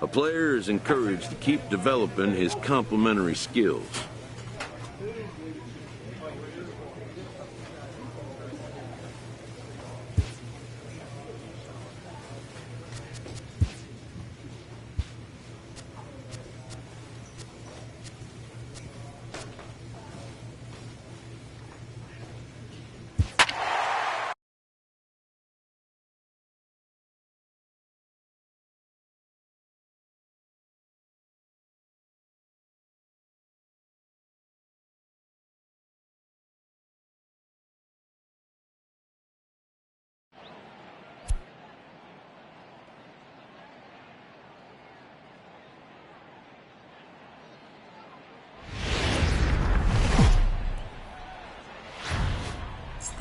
A player is encouraged to keep developing his complementary skills.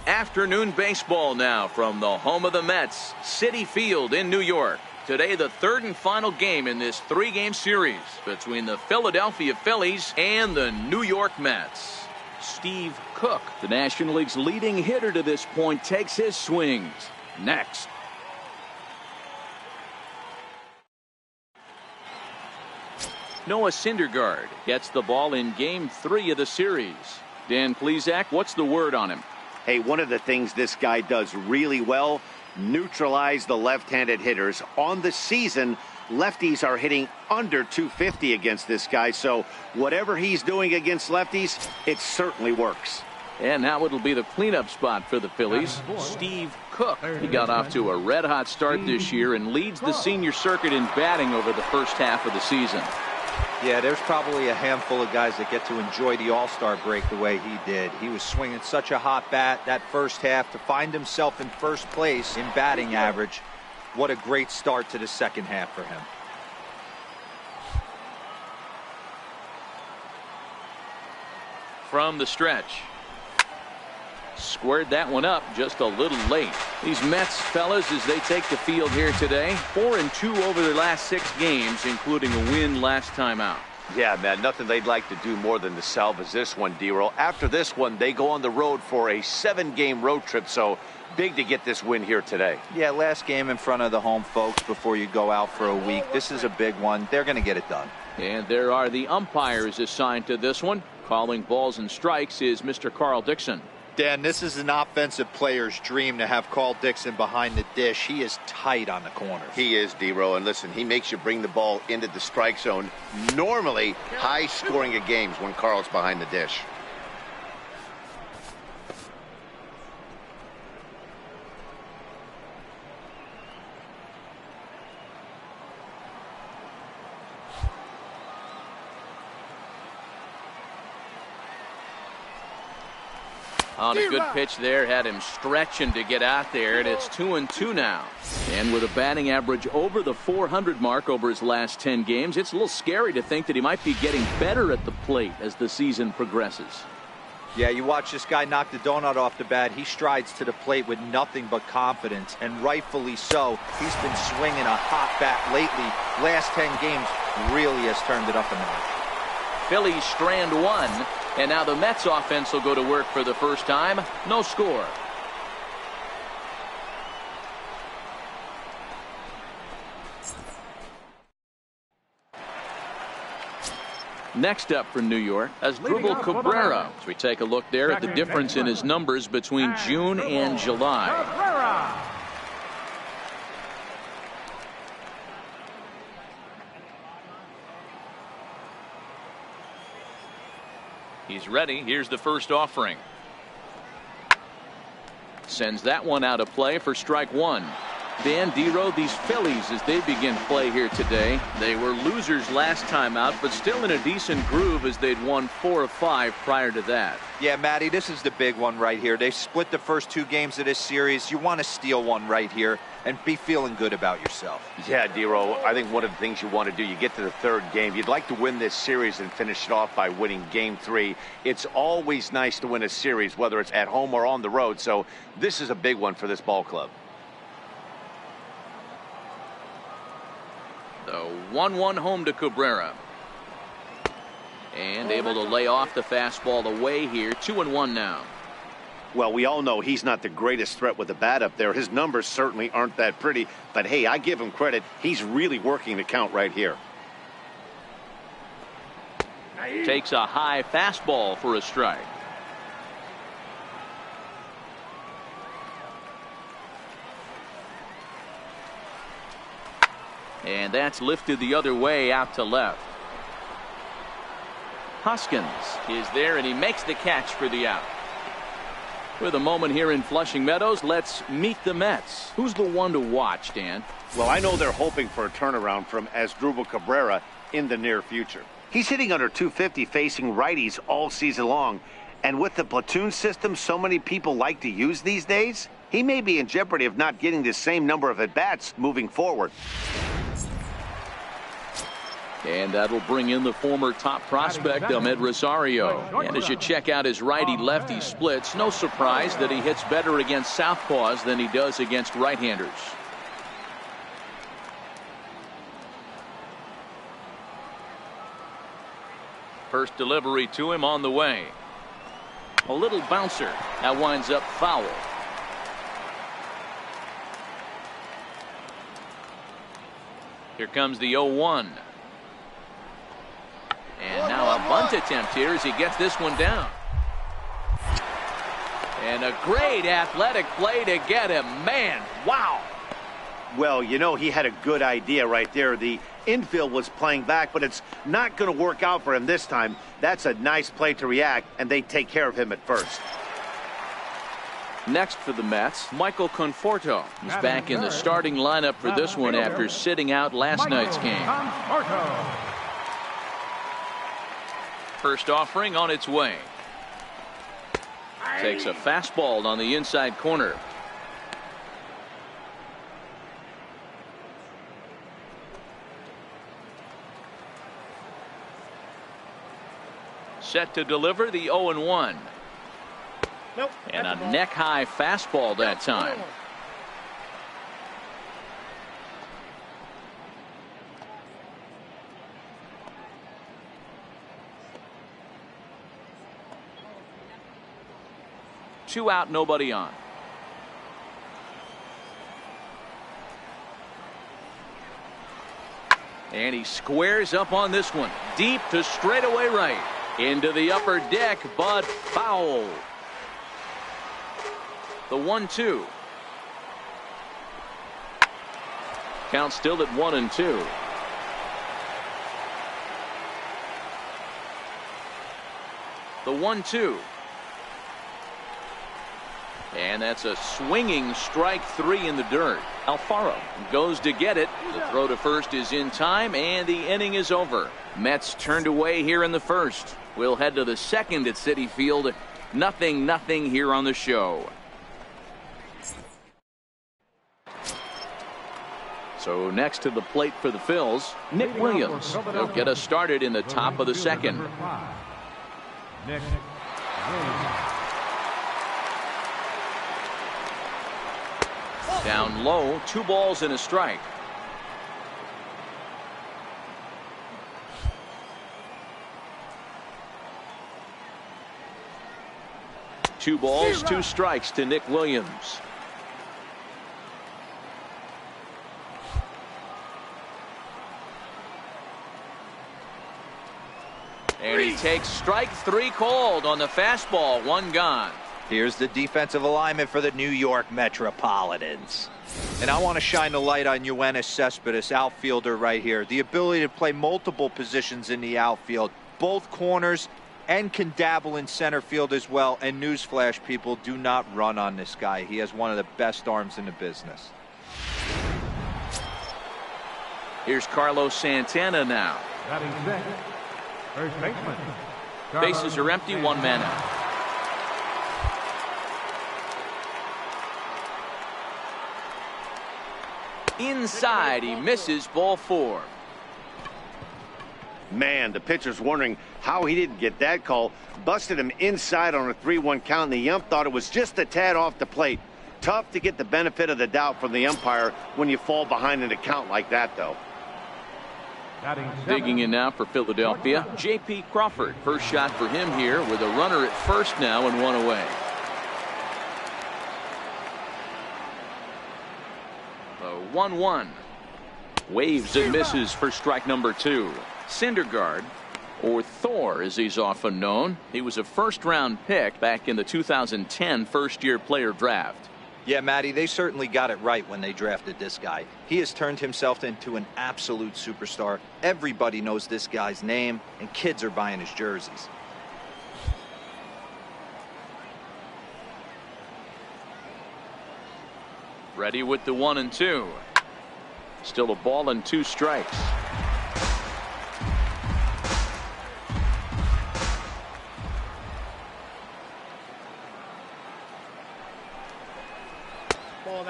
Afternoon baseball now from the home of the Mets, Citi Field in New York. Today, the third and final game in this three-game series between the Philadelphia Phillies and the New York Mets. Steve Cook, the National League's leading hitter to this point, takes his swings. Next. Noah Syndergaard gets the ball in Game 3 of the series. Dan Plesac, what's the word on him? Hey, one of the things this guy does really well, neutralize the left-handed hitters. On the season, lefties are hitting under 250 against this guy, so whatever he's doing against lefties, it certainly works. And now it'll be the cleanup spot for the Phillies. Steve Cook. He got off to a red-hot start this year and leads the senior circuit in batting over the first half of the season. Yeah, there's probably a handful of guys that get to enjoy the All-Star break the way he did. He was swinging such a hot bat that first half to find himself in first place in batting average. What a great start to the second half for him. From the stretch. Squared that one up just a little late. These Mets fellas, as they take the field here today, 4-2 over their last 6 games, including a win last time out. Yeah, man, nothing they'd like to do more than to salvage this one, D-Roll. After this one, they go on the road for a 7-game road trip, so big to get this win here today. Yeah, last game in front of the home folks before you go out for a week. This is a big one. They're going to get it done. And there are the umpires assigned to this one. Calling balls and strikes is Mr. Carl Dixon. Dan, this is an offensive player's dream to have Carl Dixon behind the dish. He is tight on the corners. He is, D-Roll, and listen, he makes you bring the ball into the strike zone. Normally, high scoring of games when Carl's behind the dish. On a good pitch there, had him stretching to get out there, and it's 2-2 now. And with a batting average over the 400 mark over his last 10 games, it's a little scary to think that he might be getting better at the plate as the season progresses. Yeah, you watch this guy knock the donut off the bat. He strides to the plate with nothing but confidence, and rightfully so. He's been swinging a hot bat lately. Last 10 games really has turned it up a notch. Phillies strand one, and now the Mets offense will go to work for the first time. No score. Next up for New York, Asdrubal Cabrera. As we take a look there at the difference in his numbers between June and July. He's ready. Here's the first offering. Sends that one out of play for strike one. Dan D-Row, these Phillies, as they begin play here today, they were losers last time out, but still in a decent groove as they'd won 4 of 5 prior to that. Yeah, Matty, this is the big one right here. They split the first 2 games of this series. You want to steal one right here and be feeling good about yourself. Yeah, D-Row, I think one of the things you want to do, you get to the 3rd game, you'd like to win this series and finish it off by winning Game 3. It's always nice to win a series, whether it's at home or on the road, so this is a big one for this ball club. The 1-1 home to Cabrera. And able to lay off the fastball away here. 2-1 now. Well, we all know he's not the greatest threat with the bat up there. His numbers certainly aren't that pretty. But, hey, I give him credit. He's really working the count right here. Takes a high fastball for a strike. And that's lifted the other way out to left. Hoskins is there, and he makes the catch for the out. With a moment here in Flushing Meadows, let's meet the Mets. Who's the one to watch, Dan? Well, I know they're hoping for a turnaround from Asdrubal Cabrera in the near future. He's hitting under 250 facing righties all season long. And with the platoon system so many people like to use these days, he may be in jeopardy of not getting the same number of at-bats moving forward. And that'll bring in the former top prospect, Ahmed Rosario. And as you check out his righty-lefty splits, no surprise that he hits better against southpaws than he does against right-handers. First delivery to him on the way. A little bouncer. That winds up foul. Here comes the 0-1. And now a bunt attempt here as he gets this one down. And a great athletic play to get him. Man, wow. Well, you know, he had a good idea right there. The infield was playing back, but it's not going to work out for him this time. That's a nice play to react, and they take care of him at first. Next for the Mets, Michael Conforto. He's back in the starting lineup for this one after sitting out last night's game. First offering on its way. Takes a fastball on the inside corner. Set to deliver the 0-1. Nope. And a neck-high fastball that time. Two out, nobody on. And he squares up on this one. Deep to straightaway right. Into the upper deck, but foul. The 1-2. Count still at 1-2. The 1-2. And that's a swinging strike three in the dirt. Alfaro goes to get it. The throw to first is in time, and the inning is over. Mets turned away here in the first. We'll head to the second at Citi Field. 0-0 here on the show. So next to the plate for the Phils, Nick Williams. He'll get us started in the top of the second. Nick. Down low, 2 balls and a strike. Two balls, 2 strikes to Nick Williams. And he takes strike 3 called on the fastball. 1 gone. Here's the defensive alignment for the New York Metropolitans. And I want to shine the light on Yoenis Cespedes, outfielder right here. The ability to play multiple positions in the outfield, both corners, and can dabble in center field as well. And newsflash, people, do not run on this guy. He has one of the best arms in the business. Here's Carlos Santana now. Batting sixth, first baseman. Bases are empty, 1 man out. Inside, he misses, ball 4. Man, the pitcher's wondering how he didn't get that call. Busted him inside on a 3-1 count, and the ump thought it was just a tad off the plate. Tough to get the benefit of the doubt from the umpire when you fall behind in a count like that, though. Digging in now for Philadelphia, J.P. Crawford. First shot for him here with a runner at first now and 1 away. The 1-1. Waves and misses for strike number 2. Syndergaard, or Thor as he's often known. He was a first-round pick back in the 2010 first-year player draft. Yeah, Matty, they certainly got it right when they drafted this guy. He has turned himself into an absolute superstar. Everybody knows this guy's name, and kids are buying his jerseys. Ready with the 1-2. Still a ball and 2 strikes.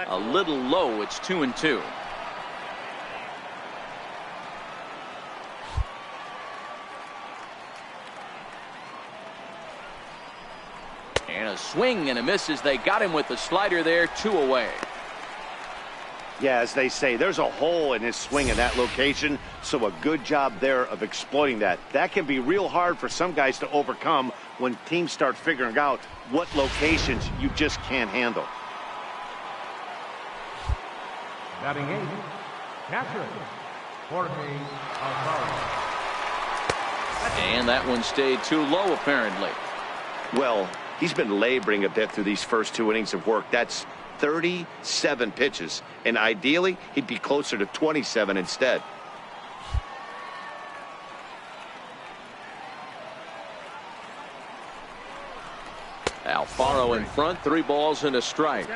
A little low. It's 2-2. And a swing and a miss as they got him with the slider there. 2 away. Yeah, as they say, there's a hole in his swing in that location, so a good job there of exploiting that. That can be real hard for some guys to overcome when teams start figuring out what locations you just can't handle. Batting 8, catcher, Jorge Alvarez. And that one stayed too low, apparently. Well, he's been laboring a bit through these first 2 innings of work. That's 37 pitches, and ideally he'd be closer to 27 instead. Alfaro in front, 3 balls and a strike.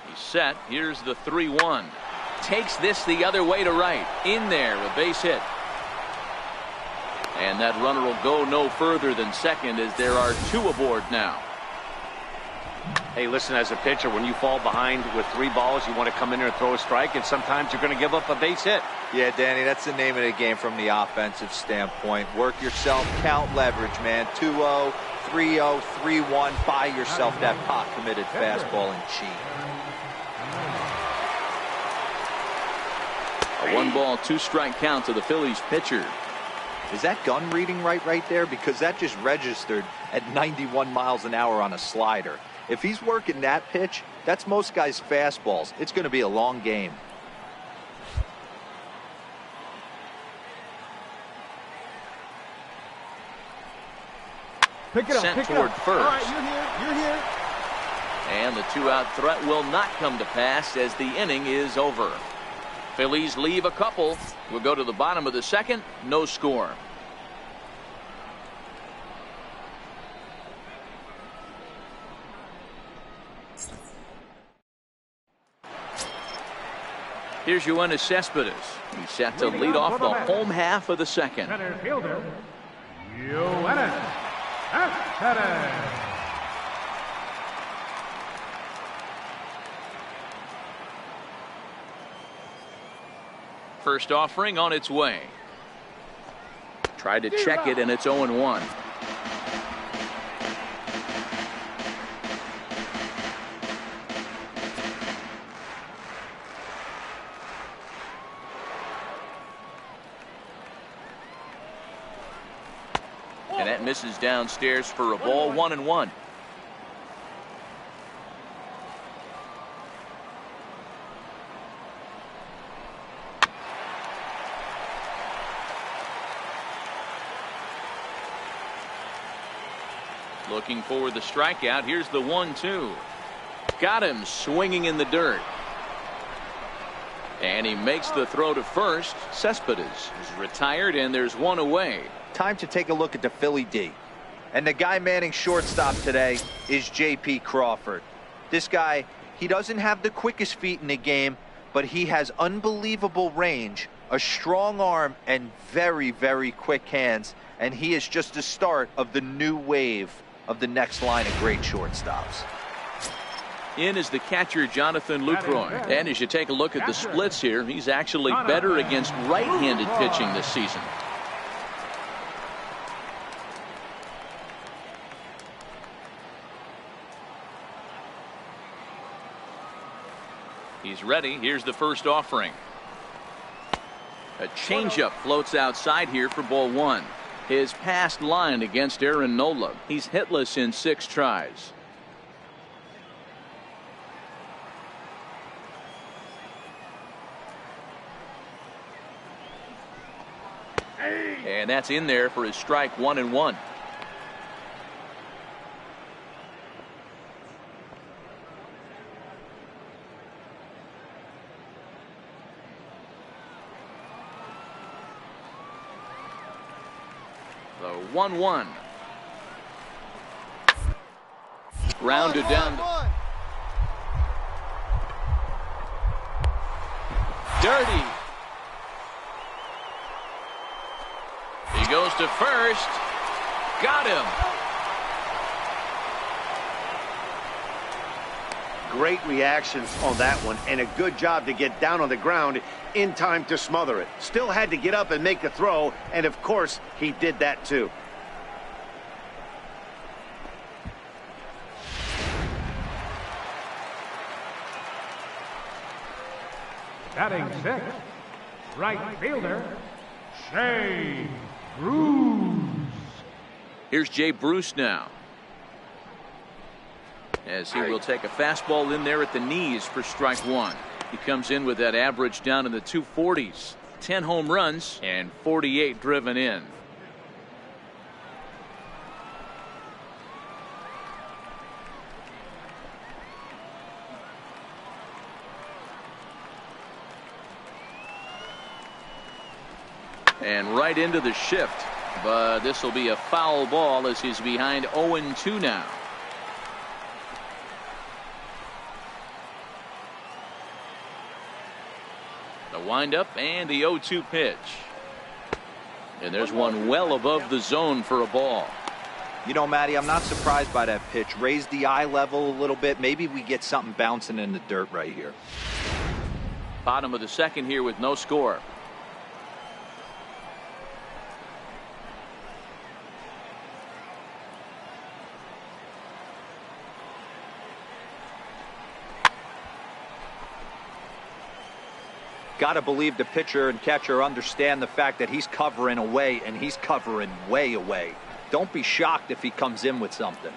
He's set. Here's the 3-1. Takes this the other way to right. In there, a base hit. And that runner will go no further than second as there are 2 aboard now. Hey, listen, as a pitcher, when you fall behind with 3 balls, you want to come in there and throw a strike, and sometimes you're going to give up a base hit. Yeah, Danny, that's the name of the game from the offensive standpoint. Work yourself, count leverage, man. 2-0, 3-0, 3-1. Buy yourself that pot-committed fastball and cheat. A 1-ball, 2-strike count to the Phillies pitcher. Is that gun reading right there? Because that just registered at 91 miles an hour on a slider. If he's working that pitch, that's most guys' fastballs. It's going to be a long game. Pick it up, Sent pick it toward up. first. All right, you're here. And the 2-out threat will not come to pass as the inning is over. Phillies leave a couple. We'll go to the bottom of the second. No score. Here's Yoenis Cespedes. He's set to lead off the home half of the second. Center fielder, Yoenis Cespedes. First offering on its way. Tried to check it, and it's 0-1. And that misses downstairs for a ball. 1-1. Looking for the strikeout. Here's the 1-2. Got him swinging in the dirt. And he makes the throw to first. Cespedes is retired, and there's 1 away. Time to take a look at the Philly D. And the guy manning shortstop today is J.P. Crawford. This guy, he doesn't have the quickest feet in the game, but he has unbelievable range, a strong arm, and very, very quick hands. And he is just the start of the new wave of the next line of great shortstops. In is the catcher, Jonathan Lucroy. And as you take a look at the splits here, he's actually better against right-handed pitching this season. He's ready. Here's the first offering. A changeup floats outside here for ball 1. His past line against Aaron Nola. He's hitless in 6 tries. And that's in there for his strike 1-1. The 1-1. Rounded down. Dirty. He goes to first. Got him. Great reactions on that one, and a good job to get down on the ground in time to smother it. Still had to get up and make the throw, and of course, he did that too. Batting 6, right fielder, Jay Bruce. Here's Jay Bruce now, as he will take a fastball in there at the knees for strike 1. He comes in with that average down in the 240s. 10 home runs and 48 driven in. And right into the shift, but this will be a foul ball as he's behind 0-2 now. The windup and the 0-2 pitch. And there's one well above the zone for a ball. You know, Matty, I'm not surprised by that pitch. Raise the eye level a little bit. Maybe we get something bouncing in the dirt right here. Bottom of the second here with no score. Got to believe the pitcher and catcher understand the fact that he's covering away, and he's covering way away. Don't be shocked if he comes in with something.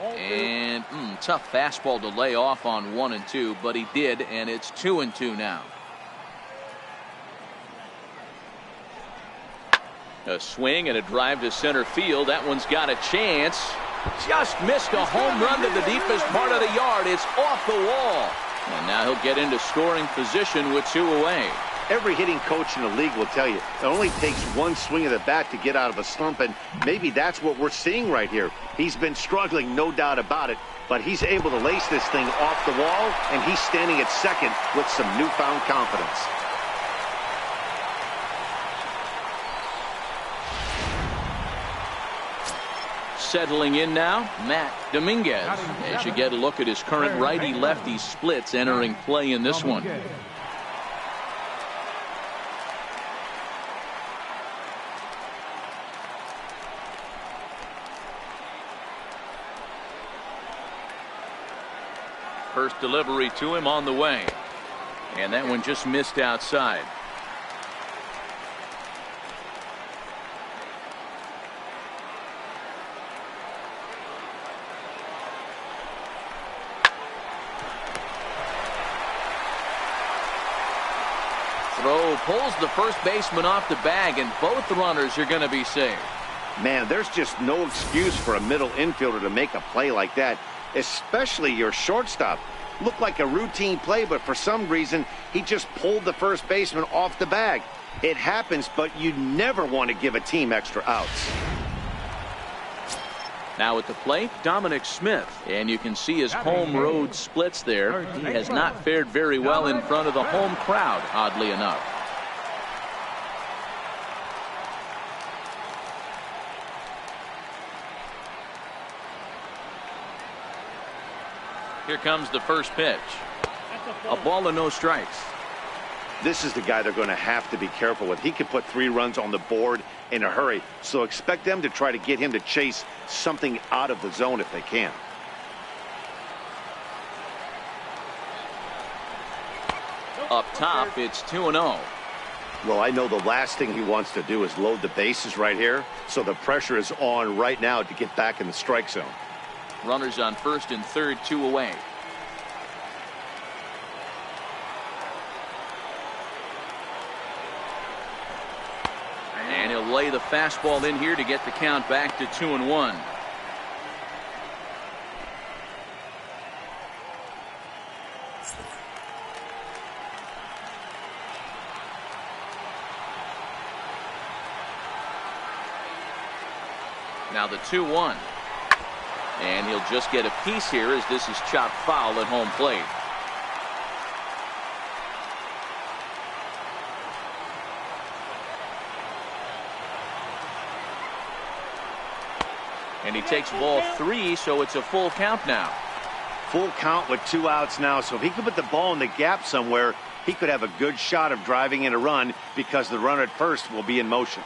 And tough fastball to lay off on 1-2, but he did, and it's 2-2 now. A swing and a drive to center field. That one's got a chance. Just missed a home run to the deepest part of the yard. It's off the wall. And now he'll get into scoring position with 2 away. Every hitting coach in the league will tell you it only takes one swing of the bat to get out of a slump, and maybe that's what we're seeing right here. He's been struggling, no doubt about it, but he's able to lace this thing off the wall, and he's standing at second with some newfound confidence. Settling in now, Matt Dominguez. As you get a look at his current righty-lefty splits entering play in this one. First delivery to him on the way. And that one just missed outside. Throw pulls the first baseman off the bag, and both runners are going to be saved. Man, there's just no excuse for a middle infielder to make a play like that, especially your shortstop. Looked like a routine play, but for some reason, he just pulled the first baseman off the bag. It happens, but you never want to give a team extra outs. Now at the plate, Dominic Smith. And you can see his home road splits there. He has not fared very well in front of the home crowd, oddly enough. Here comes the first pitch. A ball and no strikes. This is the guy they're going to have to be careful with. He could put 3 runs on the board in a hurry, so expect them to try to get him to chase something out of the zone if they can. Up top, it's 2-0. Well, I know the last thing he wants to do is load the bases right here, so the pressure is on right now to get back in the strike zone. Runners on first and third, 2 away. And he'll lay the fastball in here to get the count back to 2-1. Now the 2-1. And he'll just get a piece here as this is chopped foul at home plate. And he takes ball 3, so it's a full count now. Full count with 2 outs now, so if he could put the ball in the gap somewhere, he could have a good shot of driving in a run because the runner at first will be in motion.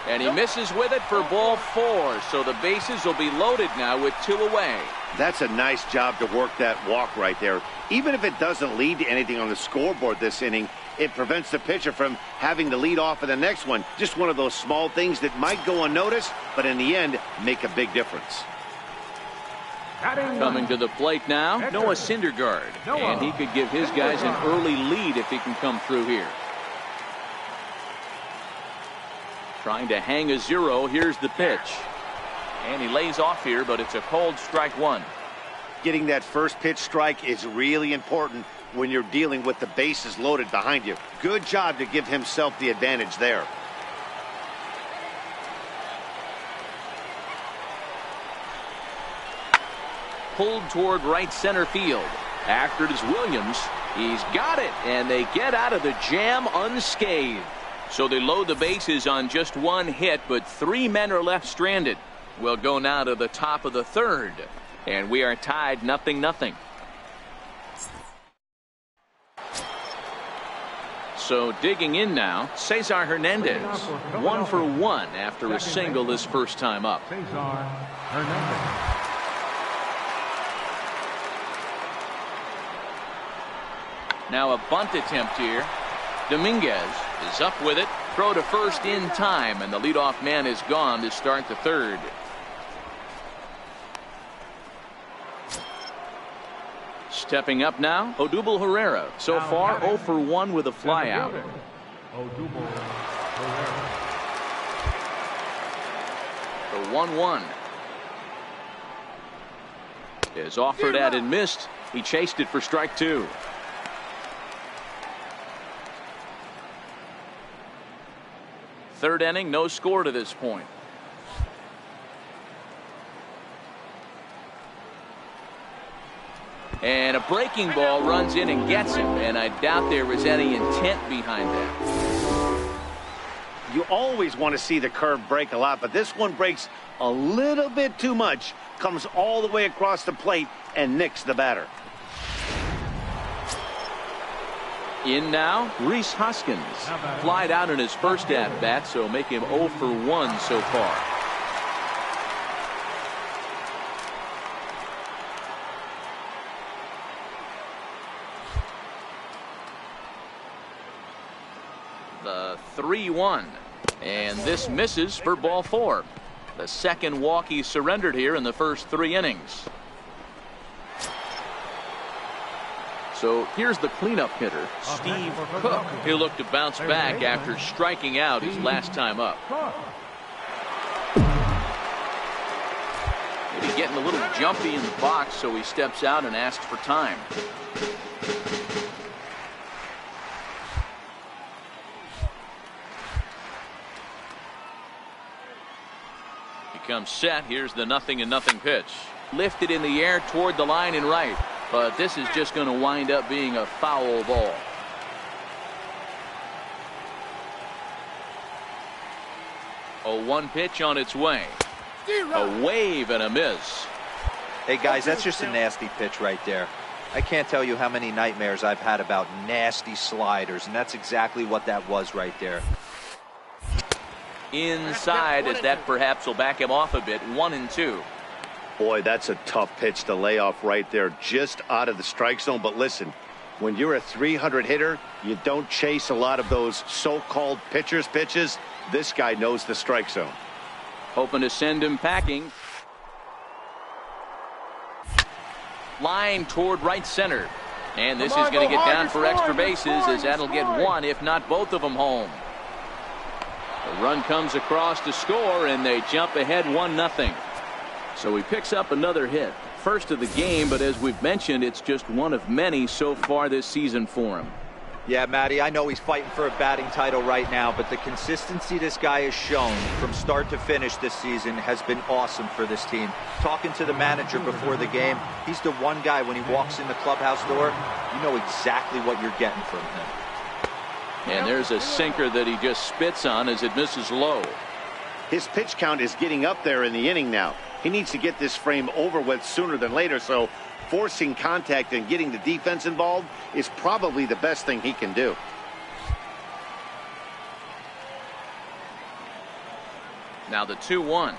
And he misses with it for ball 4, so the bases will be loaded now with 2 away. That's a nice job to work that walk right there. Even if it doesn't lead to anything on the scoreboard this inning, it prevents the pitcher from having to lead off in the next one. Just one of those small things that might go unnoticed, but in the end, make a big difference. Coming to the plate now, Noah Syndergaard. And he could give his guys an early lead if he can come through here. Trying to hang a 0. Here's the pitch. And he lays off here, but it's a cold strike 1. Getting that first pitch strike is really important when you're dealing with the bases loaded behind you. Good job to give himself the advantage there. Pulled toward right center field. After it is Williams. He's got it, and they get out of the jam unscathed. So they load the bases on just 1 hit, but 3 men are left stranded. We'll go now to the top of the 3rd, and we are tied 0-0. So digging in now, Cesar Hernandez, 1 for 1 after a single his first time up. Cesar Hernandez. Now a bunt attempt here. Dominguez is up with it. Throw to first in time, and the leadoff man is gone to start the 3rd. Stepping up now, Odubel Herrera. So far, 0 for 1 with a flyout. Odubel Herrera. The 1-1 is offered at and missed. He chased it for strike 2. Third inning, no score to this point. And a breaking ball runs in and gets him, and I doubt there was any intent behind that. You always want to see the curve break a lot, but this one breaks a little bit too much, comes all the way across the plate and nicks the batter. In now, Rhys Hoskins. Flied out in his first at-bat, so make him 0 for 1 so far. The 3-1. And this misses for ball 4. The second walk he surrendered here in the first 3 innings. So here's the cleanup hitter, Steve Cook. He'll look to bounce back after striking out his last time up. Maybe getting a little jumpy in the box, so he steps out and asks for time. He comes set. Here's the 0-0 pitch. Lifted in the air toward the line and right. But this is just going to wind up being a foul ball. A 1 pitch on its way. A wave and a miss. Hey, guys, that's just a nasty pitch right there. I can't tell you how many nightmares I've had about nasty sliders, and that's exactly what that was right there. inside, as that perhaps will back him off a bit. 1-2. Boy, that's a tough pitch to lay off right there, just out of the strike zone. But listen, when you're a 300 hitter, you don't chase a lot of those so-called pitcher's pitches. This guy knows the strike zone. Hoping to send him packing. Line toward right center. And this is going to get down for extra bases, as that'll get one, if not both of them, home. The run comes across to score, and they jump ahead 1-0. So he picks up another hit. First of the game, but as we've mentioned, it's just one of many so far this season for him. Yeah, Matty, I know he's fighting for a batting title right now, but the consistency this guy has shown from start to finish this season has been awesome for this team. Talking to the manager before the game, he's the one guy when he walks in the clubhouse door, you know exactly what you're getting from him. And there's a sinker that he just spits on as it misses low. His pitch count is getting up there in the inning now. He needs to get this frame over with sooner than later, so forcing contact and getting the defense involved is probably the best thing he can do. Now the 2-1.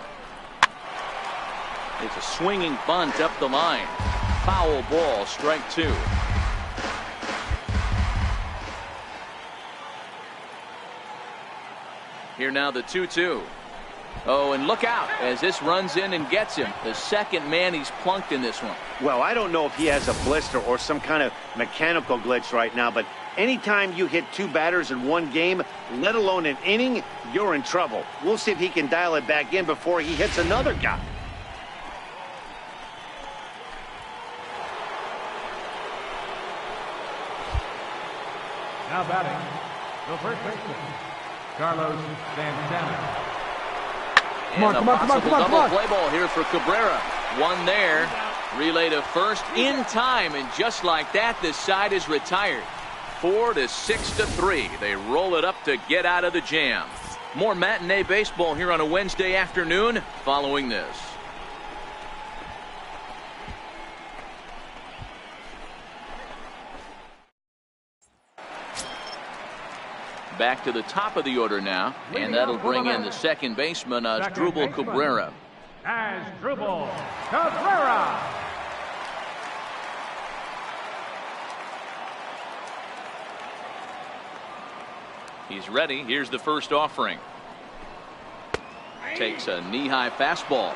It's a swinging bunt up the line. Foul ball, strike two. Here now the 2-2. Oh, and look out as this runs in and gets him. The second man he's plunked in this one. Well, I don't know if he has a blister or some kind of mechanical glitch right now, but anytime you hit two batters in one game, let alone an inning, you're in trouble. We'll see if he can dial it back in before he hits another guy. Now batting, the first baseman, Carlos Santana. And a possible double play ball here for Cabrera. One there. Relay to first in time, and just like that, this side is retired. 4-6-3. They roll it up to get out of the jam. More matinee baseball here on a Wednesday afternoon following this. Back to the top of the order now, and that'll bring in the second baseman, Asdrubal Cabrera. Asdrubal Cabrera. He's ready. Here's the first offering. Takes a knee-high fastball.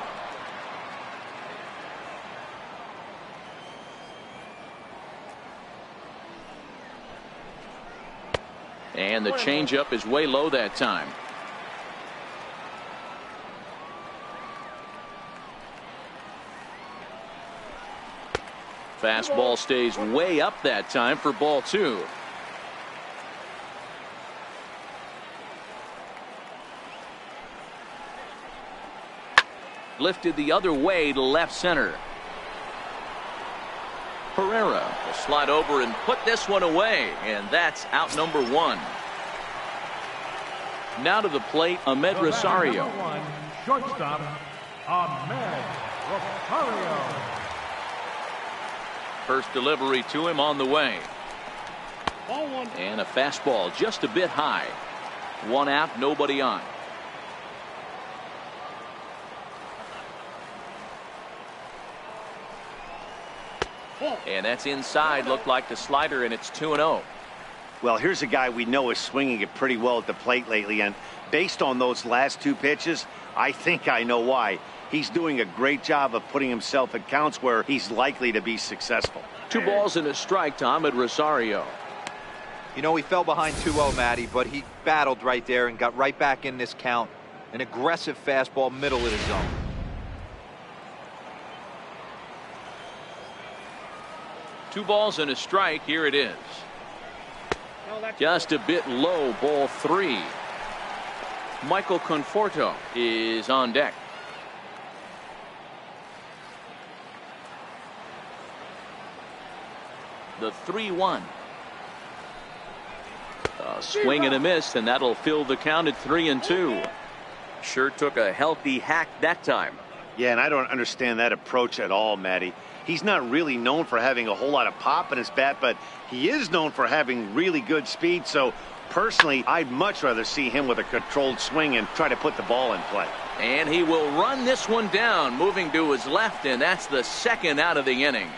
And the changeup is way low that time. Fastball stays way up that time for ball two. Lifted the other way to left center. Pereira will slide over and put this one away, and that's out number one. Now to the plate, Ahmed Rosario. Shortstop, Ahmed Rosario. First delivery to him on the way. And a fastball just a bit high. One out, nobody on. And that's inside. Looked like the slider, and it's 2-0. Well, here's a guy we know is swinging it pretty well at the plate lately, and based on those last two pitches, I think I know why. He's doing a great job of putting himself at counts where he's likely to be successful. 2 balls and a strike to Ahmed Rosario. You know, he fell behind 2-0, Matty, but he battled right there and got right back in this count. An aggressive fastball, middle of the zone. Two balls and a strike. Here it is. Just a bit low, ball three. Michael Conforto is on deck. The 3-1. A swing and a miss, and that'll fill the count at 3-2. Sure took a healthy hack that time. Yeah, and I don't understand that approach at all, Matty. He's not really known for having a whole lot of pop in his bat, but he is known for having really good speed. So, personally, I'd much rather see him with a controlled swing and try to put the ball in play. And he will run this one down, moving to his left, and that's the second out of the inning.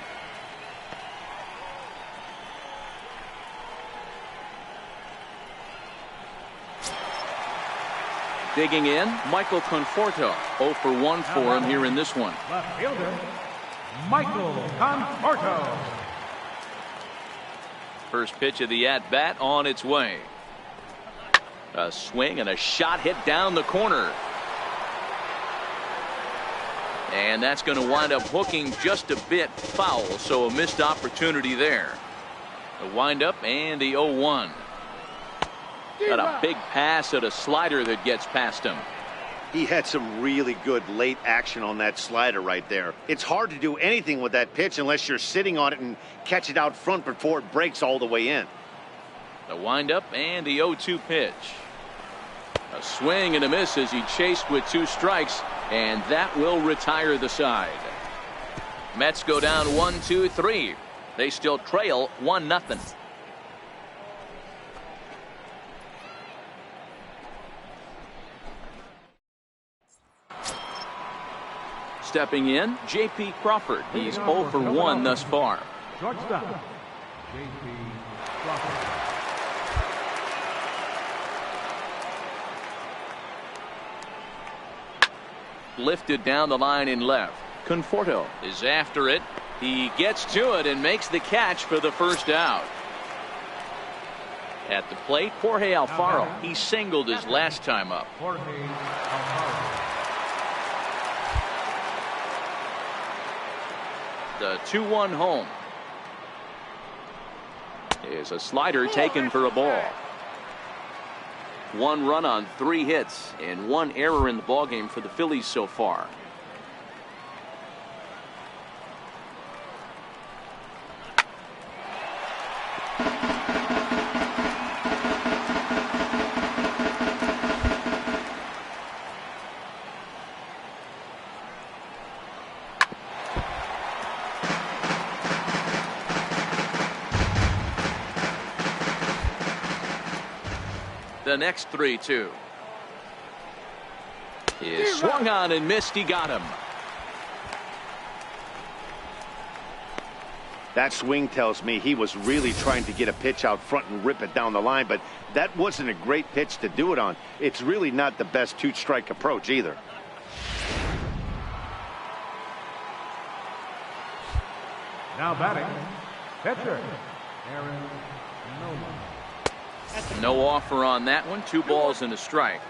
Digging in, Michael Conforto. 0 for 1 for him here in this one. Left fielder, Michael Conforto. First pitch of the at-bat on its way. A swing and a shot hit down the corner. And that's going to wind up hooking just a bit foul, so a missed opportunity there. The windup and the 0-1. Got a big pass at a slider that gets past him. He had some really good late action on that slider right there. It's hard to do anything with that pitch unless you're sitting on it and catch it out front before it breaks all the way in. The windup and the 0-2 pitch. A swing and a miss as he chased with 2 strikes, and that will retire the side. Mets go down 1-2-3. They still trail 1-0. Stepping in, J.P. Crawford. He's 0 for 1 thus far. Shortstop, J.P. Crawford. Lifted down the line in left. Conforto is after it. He gets to it and makes the catch for the first out. At the plate, Jorge Alfaro. He singled his last time up. Jorge Alfaro. The 2-1 home is a slider taken for a ball. 1 run on 3 hits and 1 error in the ballgame for the Phillies so far. The next 3-2 is swung on and missed. He got him. That swing tells me he was really trying to get a pitch out front and rip it down the line, but that wasn't a great pitch to do it on. It's really not the best 2-strike approach either. Now batting, pitcher, Aaron Nola. No offer on that one. 2 balls and a strike.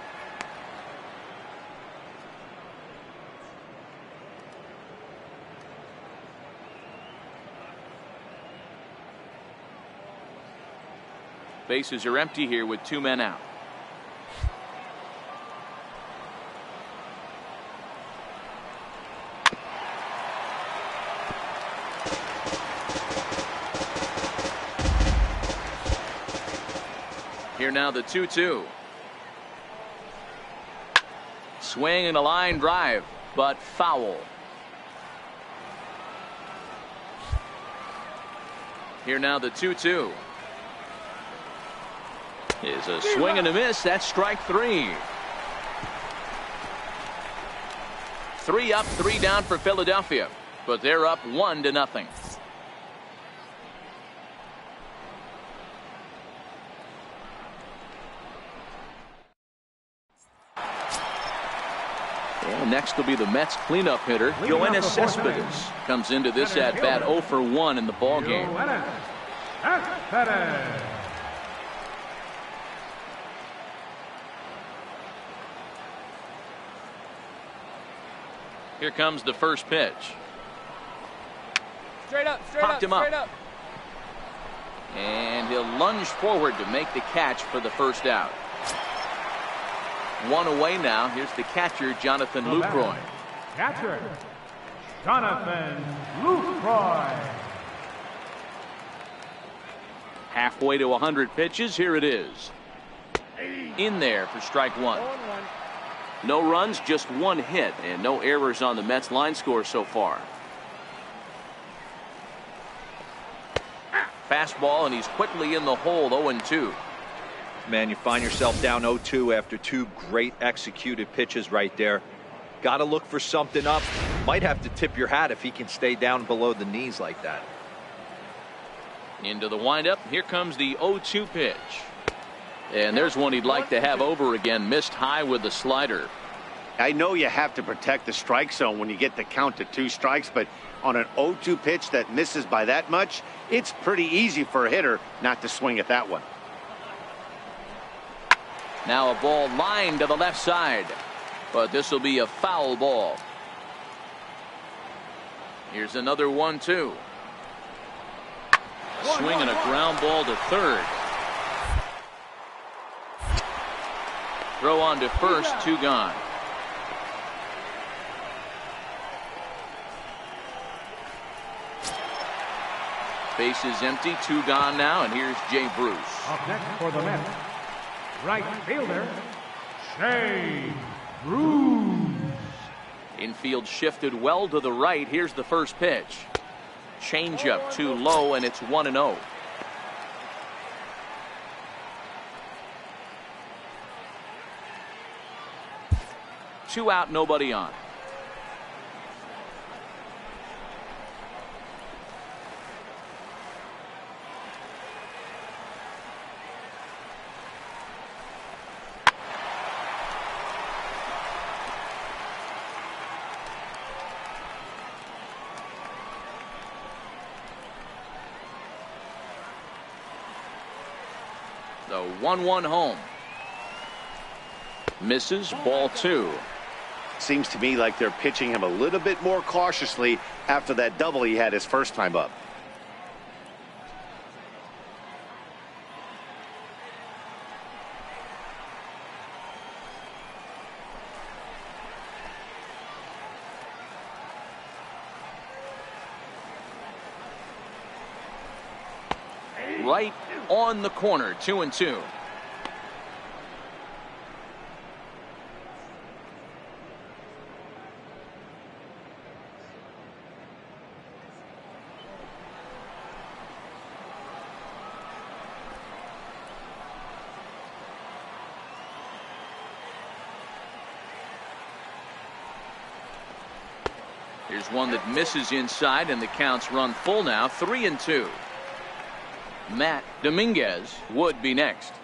Bases are empty here with 2 men out. Here now the 2-2. Swing and a line drive, but foul. Here now the 2-2. Is a swing and a miss. That's strike 3. 3 up, 3 down for Philadelphia, but they're up 1-0. And next will be the Mets cleanup hitter, Yoenis Cespedes. Comes into this at bat 0 for 1 in the ballgame. Here comes the first pitch. Straight up, Popped him up. And he'll lunge forward to make the catch for the first out. 1 away now. Here's the catcher, Jonathan Lucroy. Catcher, Jonathan Lucroy. Halfway to 100 pitches. Here it is. In there for strike 1. No runs, just one hit, and no errors on the Mets line score so far. Fastball, and he's quickly in the hole, 0-2. Man, you find yourself down 0-2 after two great executed pitches right there. Got to look for something up. Might have to tip your hat if he can stay down below the knees like that. Into the windup. Here comes the 0-2 pitch. And there's one he'd like to have over again. Missed high with the slider. I know you have to protect the strike zone when you get the count to 2 strikes, but on an 0-2 pitch that misses by that much, it's pretty easy for a hitter not to swing at that one. Now a ball lined to the left side, but this will be a foul ball. Here's another 1-2. Swinging a ground ball to third. Throw on to first, 2 gone. Base is empty, 2 gone now, and here's Jay Bruce. Up next for the Mets, right fielder, Jay Bruce. Infield shifted well to the right. Here's the first pitch. Changeup too low, and it's 1-0. Two out, nobody on. The 1-1 home. Misses, ball 2. Seems to me like they're pitching him a little bit more cautiously after that double he had his first time up. Right on the corner, 2-2. Here's one that misses inside, and the count's run full now, 3-2. Matt Dominguez would be next.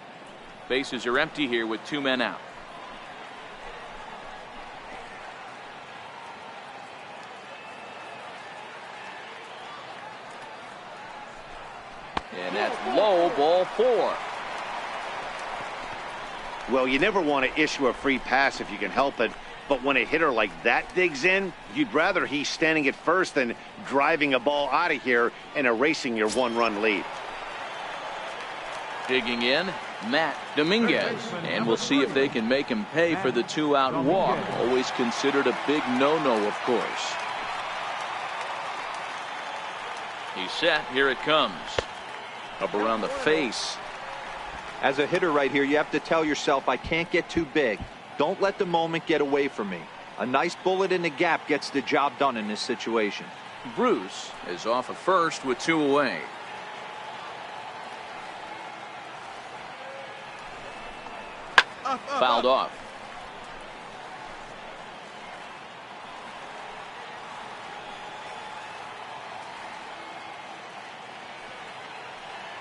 Bases are empty here with 2 men out. And that's low, ball 4. Well, you never want to issue a free pass if you can help it. But when a hitter like that digs in, you'd rather he's standing at first than driving a ball out of here and erasing your 1-run lead. Digging in, Matt Dominguez, and we'll see if they can make him pay for the 2-out walk. Always considered a big no-no, of course. He's set. Here it comes. Up around the face. As a hitter right here, you have to tell yourself, I can't get too big. Don't let the moment get away from me. A nice bullet in the gap gets the job done in this situation. Bruce is off at first with 2 away. Fouled off.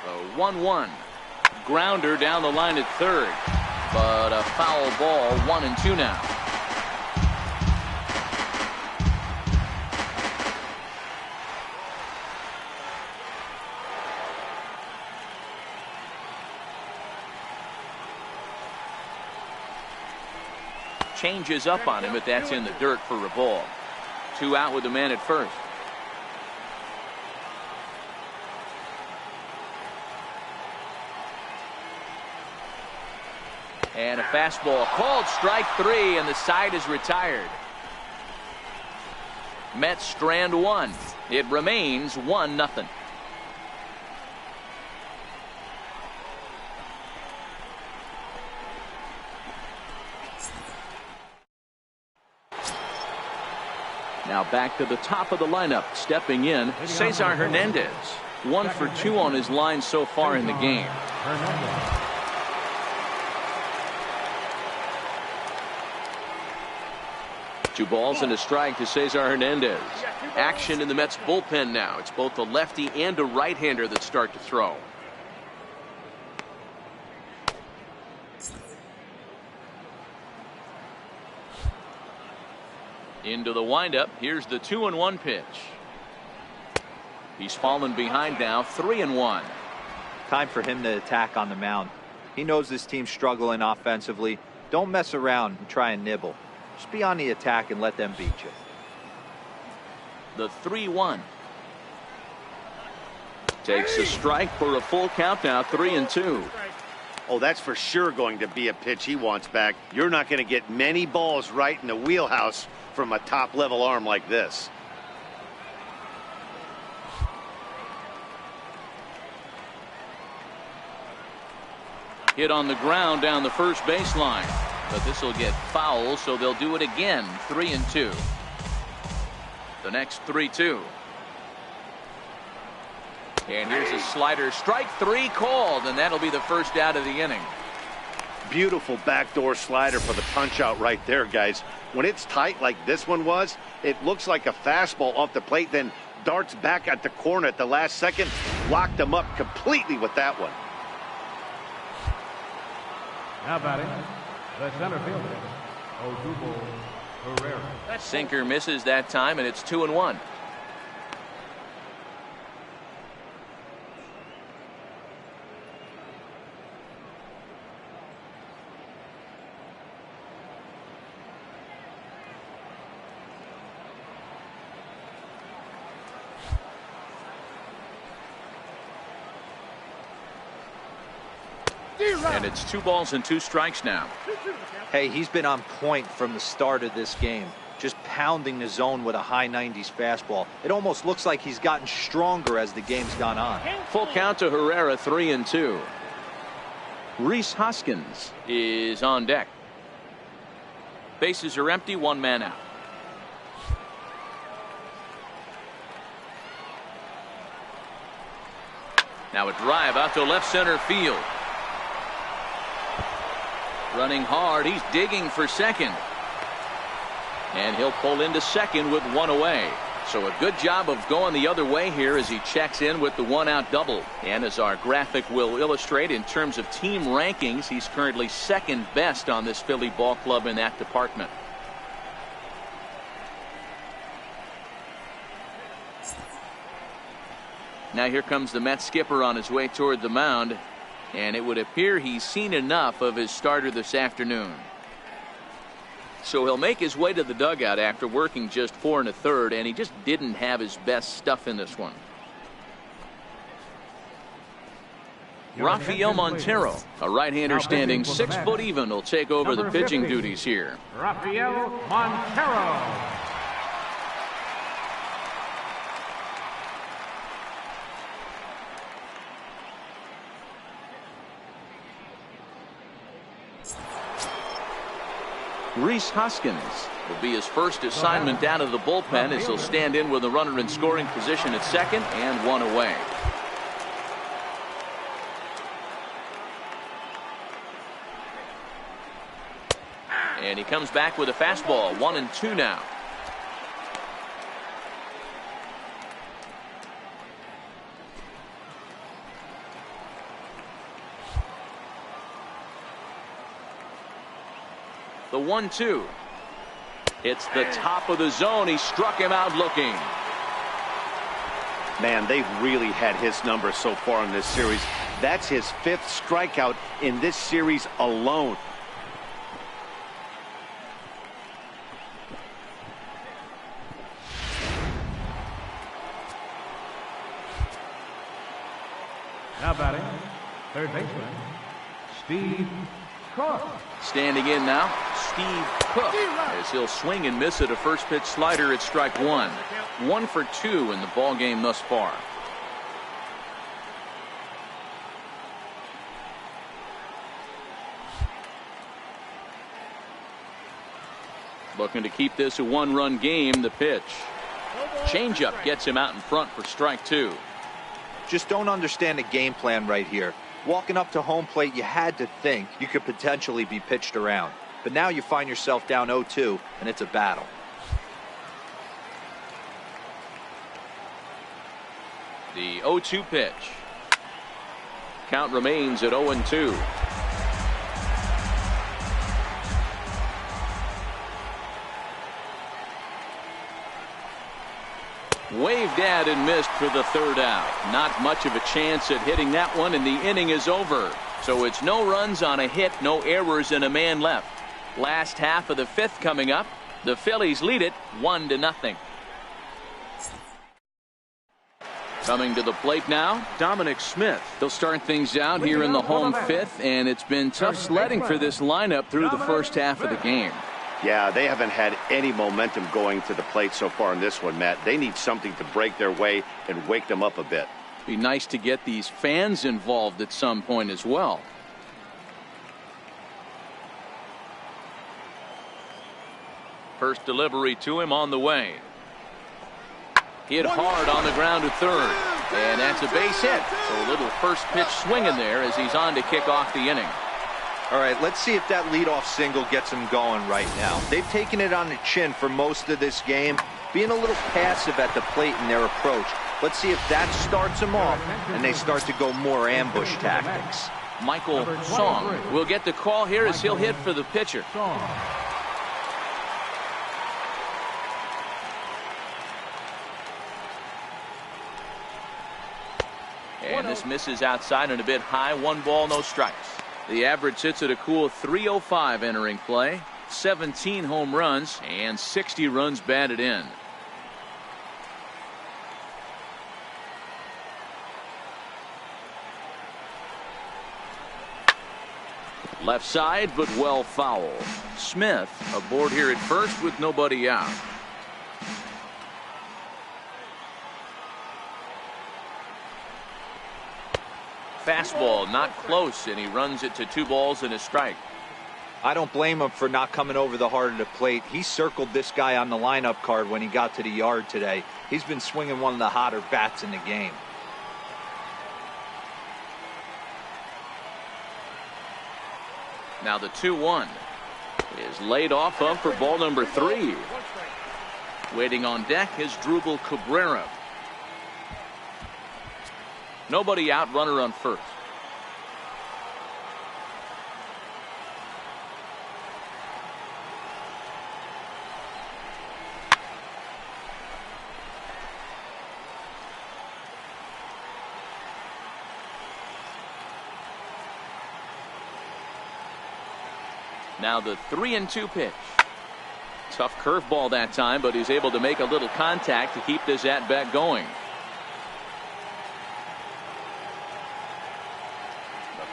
A 1-1. Grounder down the line at third. But a foul ball, 1-2 now. Changes up on him, but that's in the dirt for a ball. 2 out with the man at first. And a fastball called strike 3, and the side is retired. Mets strand 1. It remains 1-0. Now back to the top of the lineup. Stepping in, Cesar Hernandez. 1 for 2 on his line so far in the game. Two balls and a strike to Cesar Hernandez. Action in the Mets bullpen now. It's both a lefty and a right-hander that start to throw. Into the windup. Here's the 2-1 pitch. He's fallen behind now, 3-1. Time for him to attack on the mound. He knows this team's struggling offensively. Don't mess around and try and nibble. Just be on the attack and let them beat you. The 3-1. Takes a strike for a full count now, 3-2. Oh, that's for sure going to be a pitch he wants back. You're not going to get many balls right in the wheelhouse from a top-level arm like this. Hit on the ground down the first baseline. But this will get foul, so they'll do it again. 3-2. The next 3-2. And here's a slider. Strike 3 called, and that'll be the first out of the inning. Beautiful backdoor slider for the punch out right there, guys. When it's tight like this one was, it looks like a fastball off the plate, then darts back at the corner at the last second. Locked them up completely with that one. Now batting, the center fielder, Odubel Herrera. Sinker misses that time, and it's 2-1. And it's 2 balls and 2 strikes now. Hey, he's been on point from the start of this game. Just pounding the zone with a high 90s fastball. It almost looks like he's gotten stronger as the game's gone on. Full count to Herrera, 3-2. Rhys Hoskins is on deck. Bases are empty, 1 man out. Now a drive out to left center field. Running hard, he's digging for second. And he'll pull into second with 1 away. So a good job of going the other way here as he checks in with the 1-out double. And as our graphic will illustrate, in terms of team rankings, he's currently second best on this Philly ball club in that department. Now here comes the Mets skipper on his way toward the mound. And it would appear he's seen enough of his starter this afternoon. So he'll make his way to the dugout after working just 4 1/3, and he just didn't have his best stuff in this one. Rafael Montero, a right-hander standing 6 foot even, will take over the pitching duties here. Rafael Montero. Rhys Hoskins will be his first assignment down to the bullpen as he'll stand in with a runner in scoring position at second and 1 away. And he comes back with a fastball, 1-2 now. The 1-2. It's the top of the zone. He struck him out looking. Man, they've really had his number so far in this series. That's his 5th strikeout in this series alone. Now batting, third baseman, Steve Cook. Standing in now, Steve Cook, as he'll swing and miss at a first pitch slider at strike 1. 1 for 2 in the ball game thus far. Looking to keep this a one-run game. The pitch. Changeup gets him out in front for strike two. Just don't understand the game plan right here. Walking up to home plate, you had to think you could potentially be pitched around. But now you find yourself down 0-2, and it's a battle. The 0-2 pitch. Count remains at 0-2. Waved at and missed for the third out. Not much of a chance at hitting that one, and the inning is over. So it's no runs on a hit, no errors, and a man left. Last half of the fifth coming up. The Phillies lead it 1-0. Coming to the plate now, Dominic Smith. They'll start things out here in the home fifth, and it's been tough sledding for this lineup through the first half of the game. Yeah, they haven't had any momentum going to the plate so far in this one, Matt. They need something to break their way and wake them up a bit. Be nice to get these fans involved at some point as well. First delivery to him on the way. Hit hard on the ground to third. And that's a base hit. So a little first pitch swinging there as he's on to kick off the inning. All right, let's see if that leadoff single gets him going right now. They've taken it on the chin for most of this game, being a little passive at the plate in their approach. Let's see if that starts them off and they start to go more ambush tactics. Michael Song will get the call here as he'll hit for the pitcher. And this misses outside and a bit high. 1 ball, no strikes. The average sits at a cool .305 entering play. 17 home runs and 60 runs batted in. Left side, but well foul. Smith aboard here at first with nobody out. Fastball not close, and he runs it to 2 balls and a strike. I don't blame him for not coming over the heart of the plate. He circled this guy on the lineup card when he got to the yard today. He's been swinging one of the hotter bats in the game. Now the 2-1 is laid off of for ball number 3. Waiting on deck is Drupal Cabrera. Nobody out, runner on first. Now the 3-2 pitch. Tough curveball that time, but he's able to make a little contact to keep this at-bat going.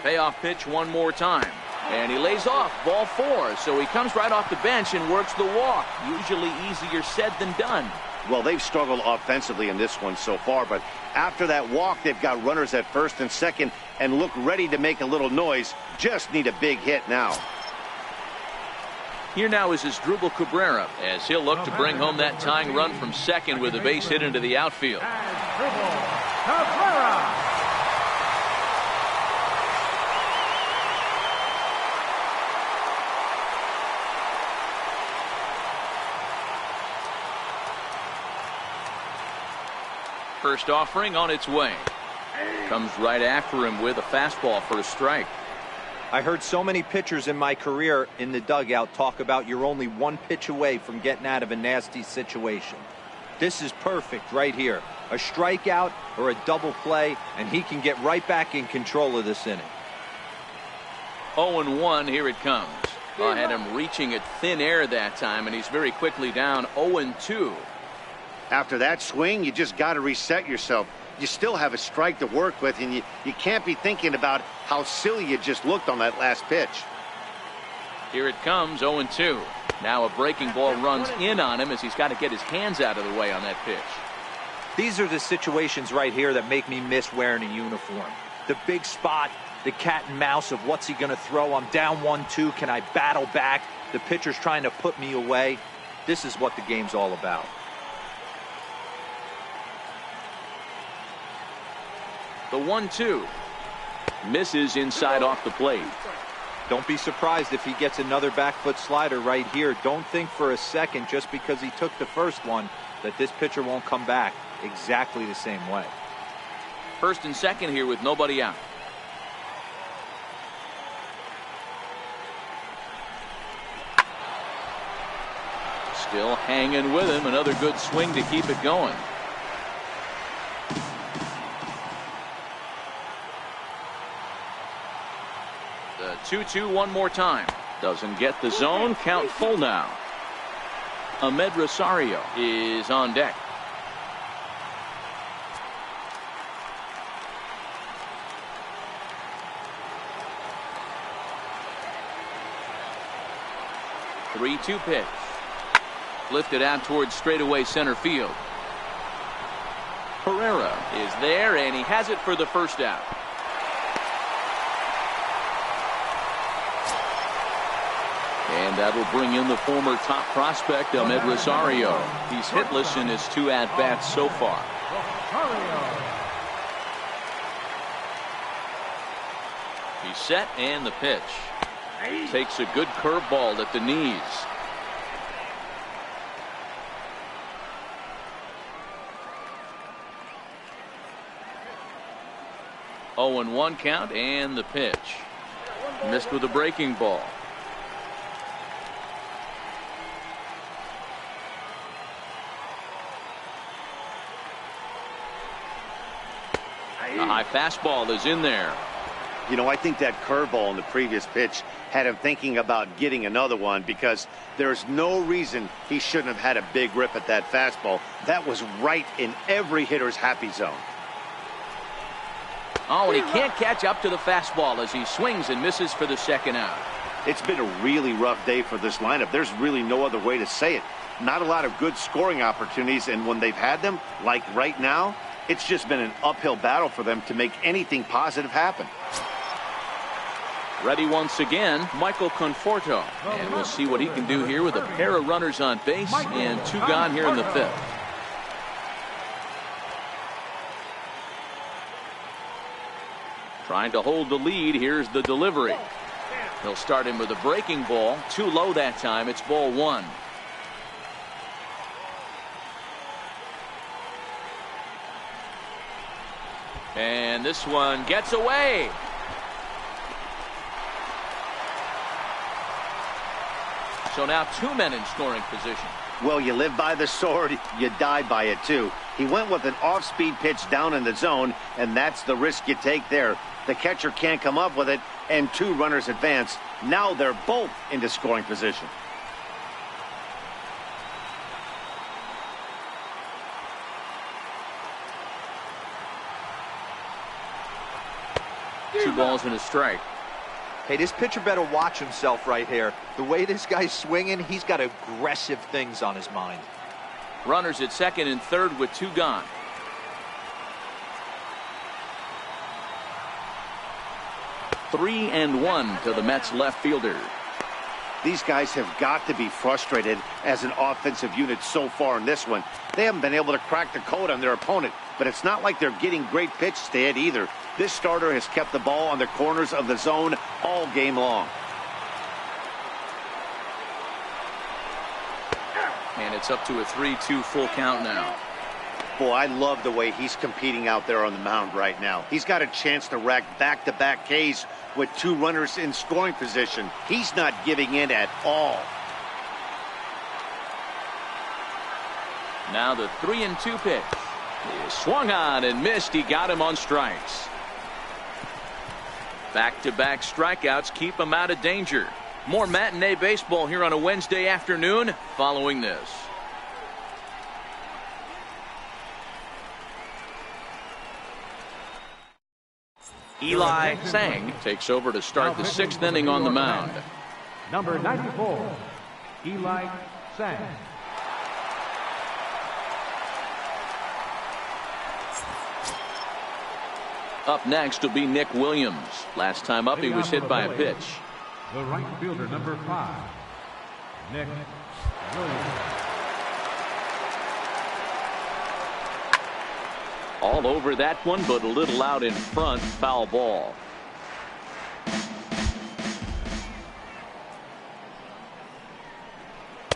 Payoff pitch one more time, and he lays off ball 4, so he comes right off the bench and works the walk. Usually easier said than done. Well, they've struggled offensively in this one so far, but after that walk, they've got runners at first and second and look ready to make a little noise. Just need a big hit now. Here now is his Drupal Cabrera as he'll look to bring home that tying run from second with a base hit into the outfield. Cabrera. First offering on its way. Comes right after him with a fastball for a strike. I heard so many pitchers in my career in the dugout talk about you're only 1 pitch away from getting out of a nasty situation. This is perfect right here. A strikeout or a double play, and he can get right back in control of this inning. 0-1, here it comes. I had him reaching at thin air that time, and he's very quickly down 0-2. After that swing, you just got to reset yourself. You still have a strike to work with, and you can't be thinking about how silly you just looked on that last pitch. Here it comes, 0-2. Now a breaking ball runs in on him as he's got to get his hands out of the way on that pitch. These are the situations right here that make me miss wearing a uniform. The big spot, the cat and mouse of what's he going to throw. I'm down 1-2. Can I battle back? The pitcher's trying to put me away. This is what the game's all about. The 1-2. Misses inside off the plate. Don't be surprised if he gets another back foot slider right here. Don't think for a second, just because he took the first one, that this pitcher won't come back exactly the same way. First and second here with nobody out. Still hanging with him. Another good swing to keep it going. The 2-2 one more time. Doesn't get the zone. Count full now. Ahmed Rosario is on deck. The 3-2 pitch. Lifted out towards straightaway center field. Pereira is there, and he has it for the first out. And that'll bring in the former top prospect, Ahmed Rosario. He's hitless in his 2 at-bats so far. He's set, and the pitch. Takes a good curveball at the knees. Oh, and 1 count, and the pitch. Missed with a breaking ball. A high fastball is in there. You know, I think that curveball in the previous pitch had him thinking about getting another one, because there's no reason he shouldn't have had a big rip at that fastball. That was right in every hitter's happy zone. Oh, and he can't catch up to the fastball as he swings and misses for the second out. It's been a really rough day for this lineup. There's really no other way to say it. Not a lot of good scoring opportunities, and when they've had them, like right now, it's just been an uphill battle for them to make anything positive happen. Ready once again, Michael Conforto. And we'll see what he can do here with a pair of runners on base and 2 gone here in the 5th. Trying to hold the lead. Here's the delivery. He'll start him with a breaking ball. Too low that time. It's ball 1. And this one gets away. So now 2 men in scoring position. Well, you live by the sword, you die by it too. He went with an off-speed pitch down in the zone, and that's the risk you take there. The catcher can't come up with it, and 2 runners advance. Now they're both into scoring position. Two balls and a strike. Hey, this pitcher better watch himself right here. The way this guy's swinging, he's got aggressive things on his mind. Runners at second and third with 2 gone. Three and 1 to the Mets left fielder. These guys have got to be frustrated as an offensive unit so far in this one. They haven't been able to crack the code on their opponent, but it's not like they're getting great pitches to hit either. This starter has kept the ball on the corners of the zone all game long. And it's up to a 3-2 full count now. Boy, I love the way he's competing out there on the mound right now. He's got a chance to rack back-to-back Ks with 2 runners in scoring position. He's not giving in at all. Now the 3-2 pitch. He swung on and missed. He got him on strikes. Back-to-back strikeouts keep him out of danger. More matinee baseball here on a Wednesday afternoon following this. Eli Sang takes over to start the 6th inning on the mound. Number 94, Eli Sang. Up next will be Nick Williams. Last time up, he was hit by a pitch. The right fielder, number 5, Nick Williams. All over that one, but a little out in front. Foul ball.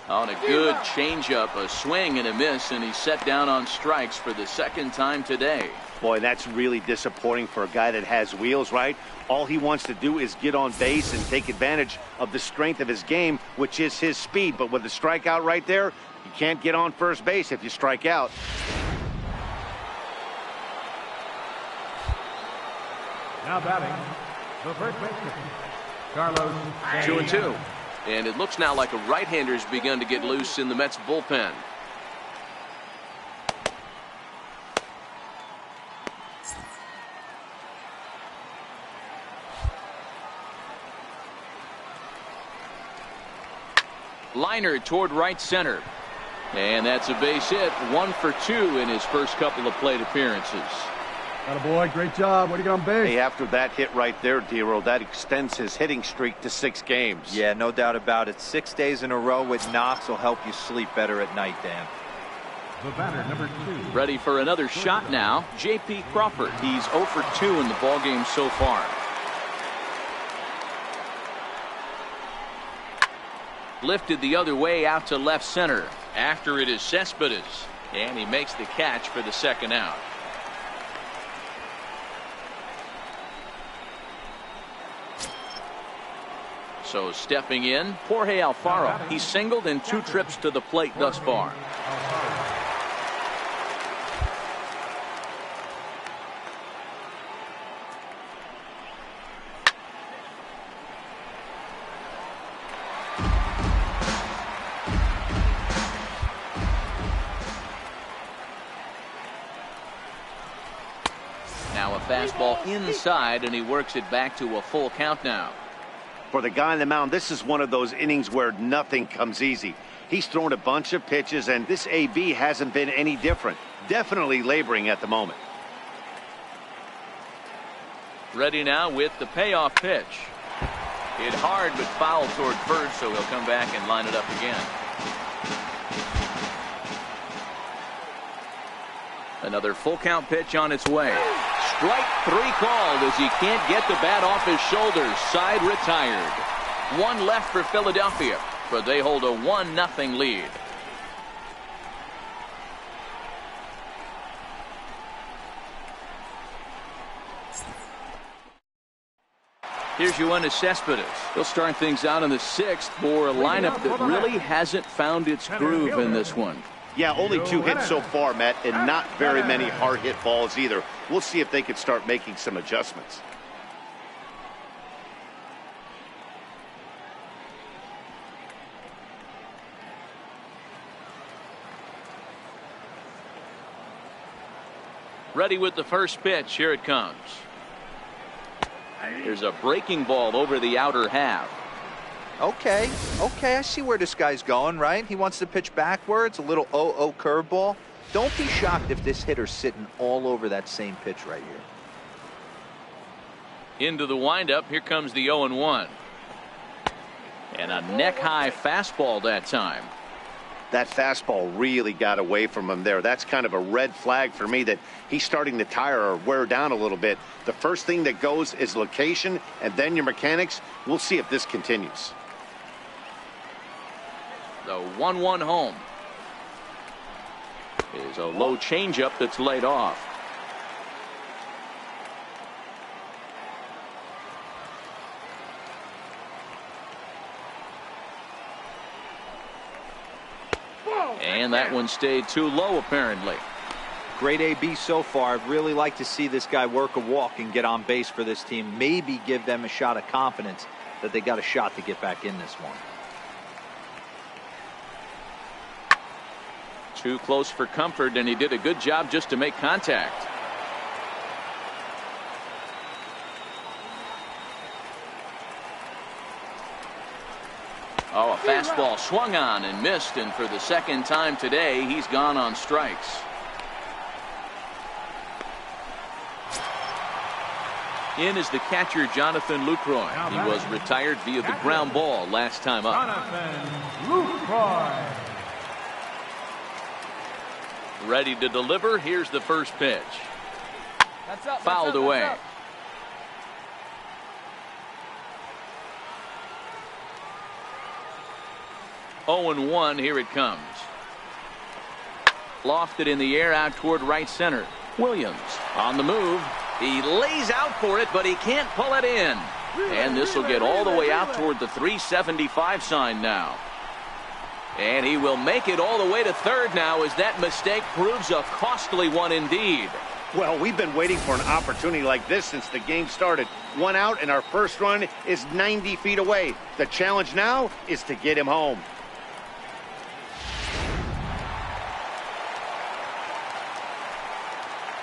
On a good changeup, a swing and a miss, and he's set down on strikes for the second time today. Boy, that's really disappointing for a guy that has wheels, right? All he wants to do is get on base and take advantage of the strength of his game, which is his speed. But with the strikeout right there, you can't get on first base if you strike out. Now batting, the first baseman, Carlos. 2-2. And it looks now like a right-hander's begun to get loose in the Mets bullpen. Liner toward right center. And that's a base hit. 1 for 2 in his first couple of plate appearances. Attaboy, great job. What do you got on base? Hey, after that hit right there, Dero, that extends his hitting streak to 6 games. Yeah, no doubt about it. 6 days in a row with knocks will help you sleep better at night, Dan. The batter, number 2. Ready for another shot now, J.P. Crawford. He's 0 for 2 in the ballgame so far. Lifted the other way out to left center. After it is Cespedes, and he makes the catch for the second out. So stepping in, Jorge Alfaro. He's singled in 2 trips to the plate thus far. Now a fastball inside, and he works it back to a full count now. For the guy on the mound, this is one of those innings where nothing comes easy. He's thrown a bunch of pitches, and this AB hasn't been any different. Definitely laboring at the moment. Ready now with the payoff pitch. Hit hard but foul toward first, so he'll come back and line it up again. Another full count pitch on its way. Strike 3 called as he can't get the bat off his shoulders. Side retired. 1 left for Philadelphia, but they hold a 1-0 lead. Here's Yoenis Cespedes. He'll start things out in the 6th for a lineup that really hasn't found its groove in this one. Yeah, only 2 hits so far, Matt, and not very many hard hit balls either. We'll see if they can start making some adjustments. Ready with the first pitch. Here it comes. There's a breaking ball over the outer half. Okay, I see where this guy's going, right? He wants to pitch backwards, a little 0-0 curveball. Don't be shocked if this hitter's sitting all over that same pitch right here. Into the windup. Here comes the 0-1. And a neck-high fastball that time. That fastball really got away from him there. That's kind of a red flag for me that he's starting to tire or wear down a little bit. The first thing that goes is location and then your mechanics. We'll see if this continues. The 1-1 home is a low changeup that's laid off. And that one stayed too low, apparently. Great AB so far. I'd really like to see this guy work a walk and get on base for this team. Maybe give them a shot of confidence that they got a shot to get back in this one. Too close for comfort, and he did a good job just to make contact. Oh, a fastball swung on and missed, and for the second time today, he's gone on strikes. In is the catcher, Jonathan Lucroy. He was retired via the ground ball last time up. Jonathan Lucroy. Ready to deliver. Here's the first pitch. Fouled away. Oh and 1. Here it comes. Lofted in the air out toward right center. Williams on the move. He lays out for it, but he can't pull it in. And this will get all the way out toward the 375 sign now. And he will make it all the way to third now, as that mistake proves a costly one indeed. Well, we've been waiting for an opportunity like this since the game started. One out, and our first run is 90 feet away. The challenge now is to get him home.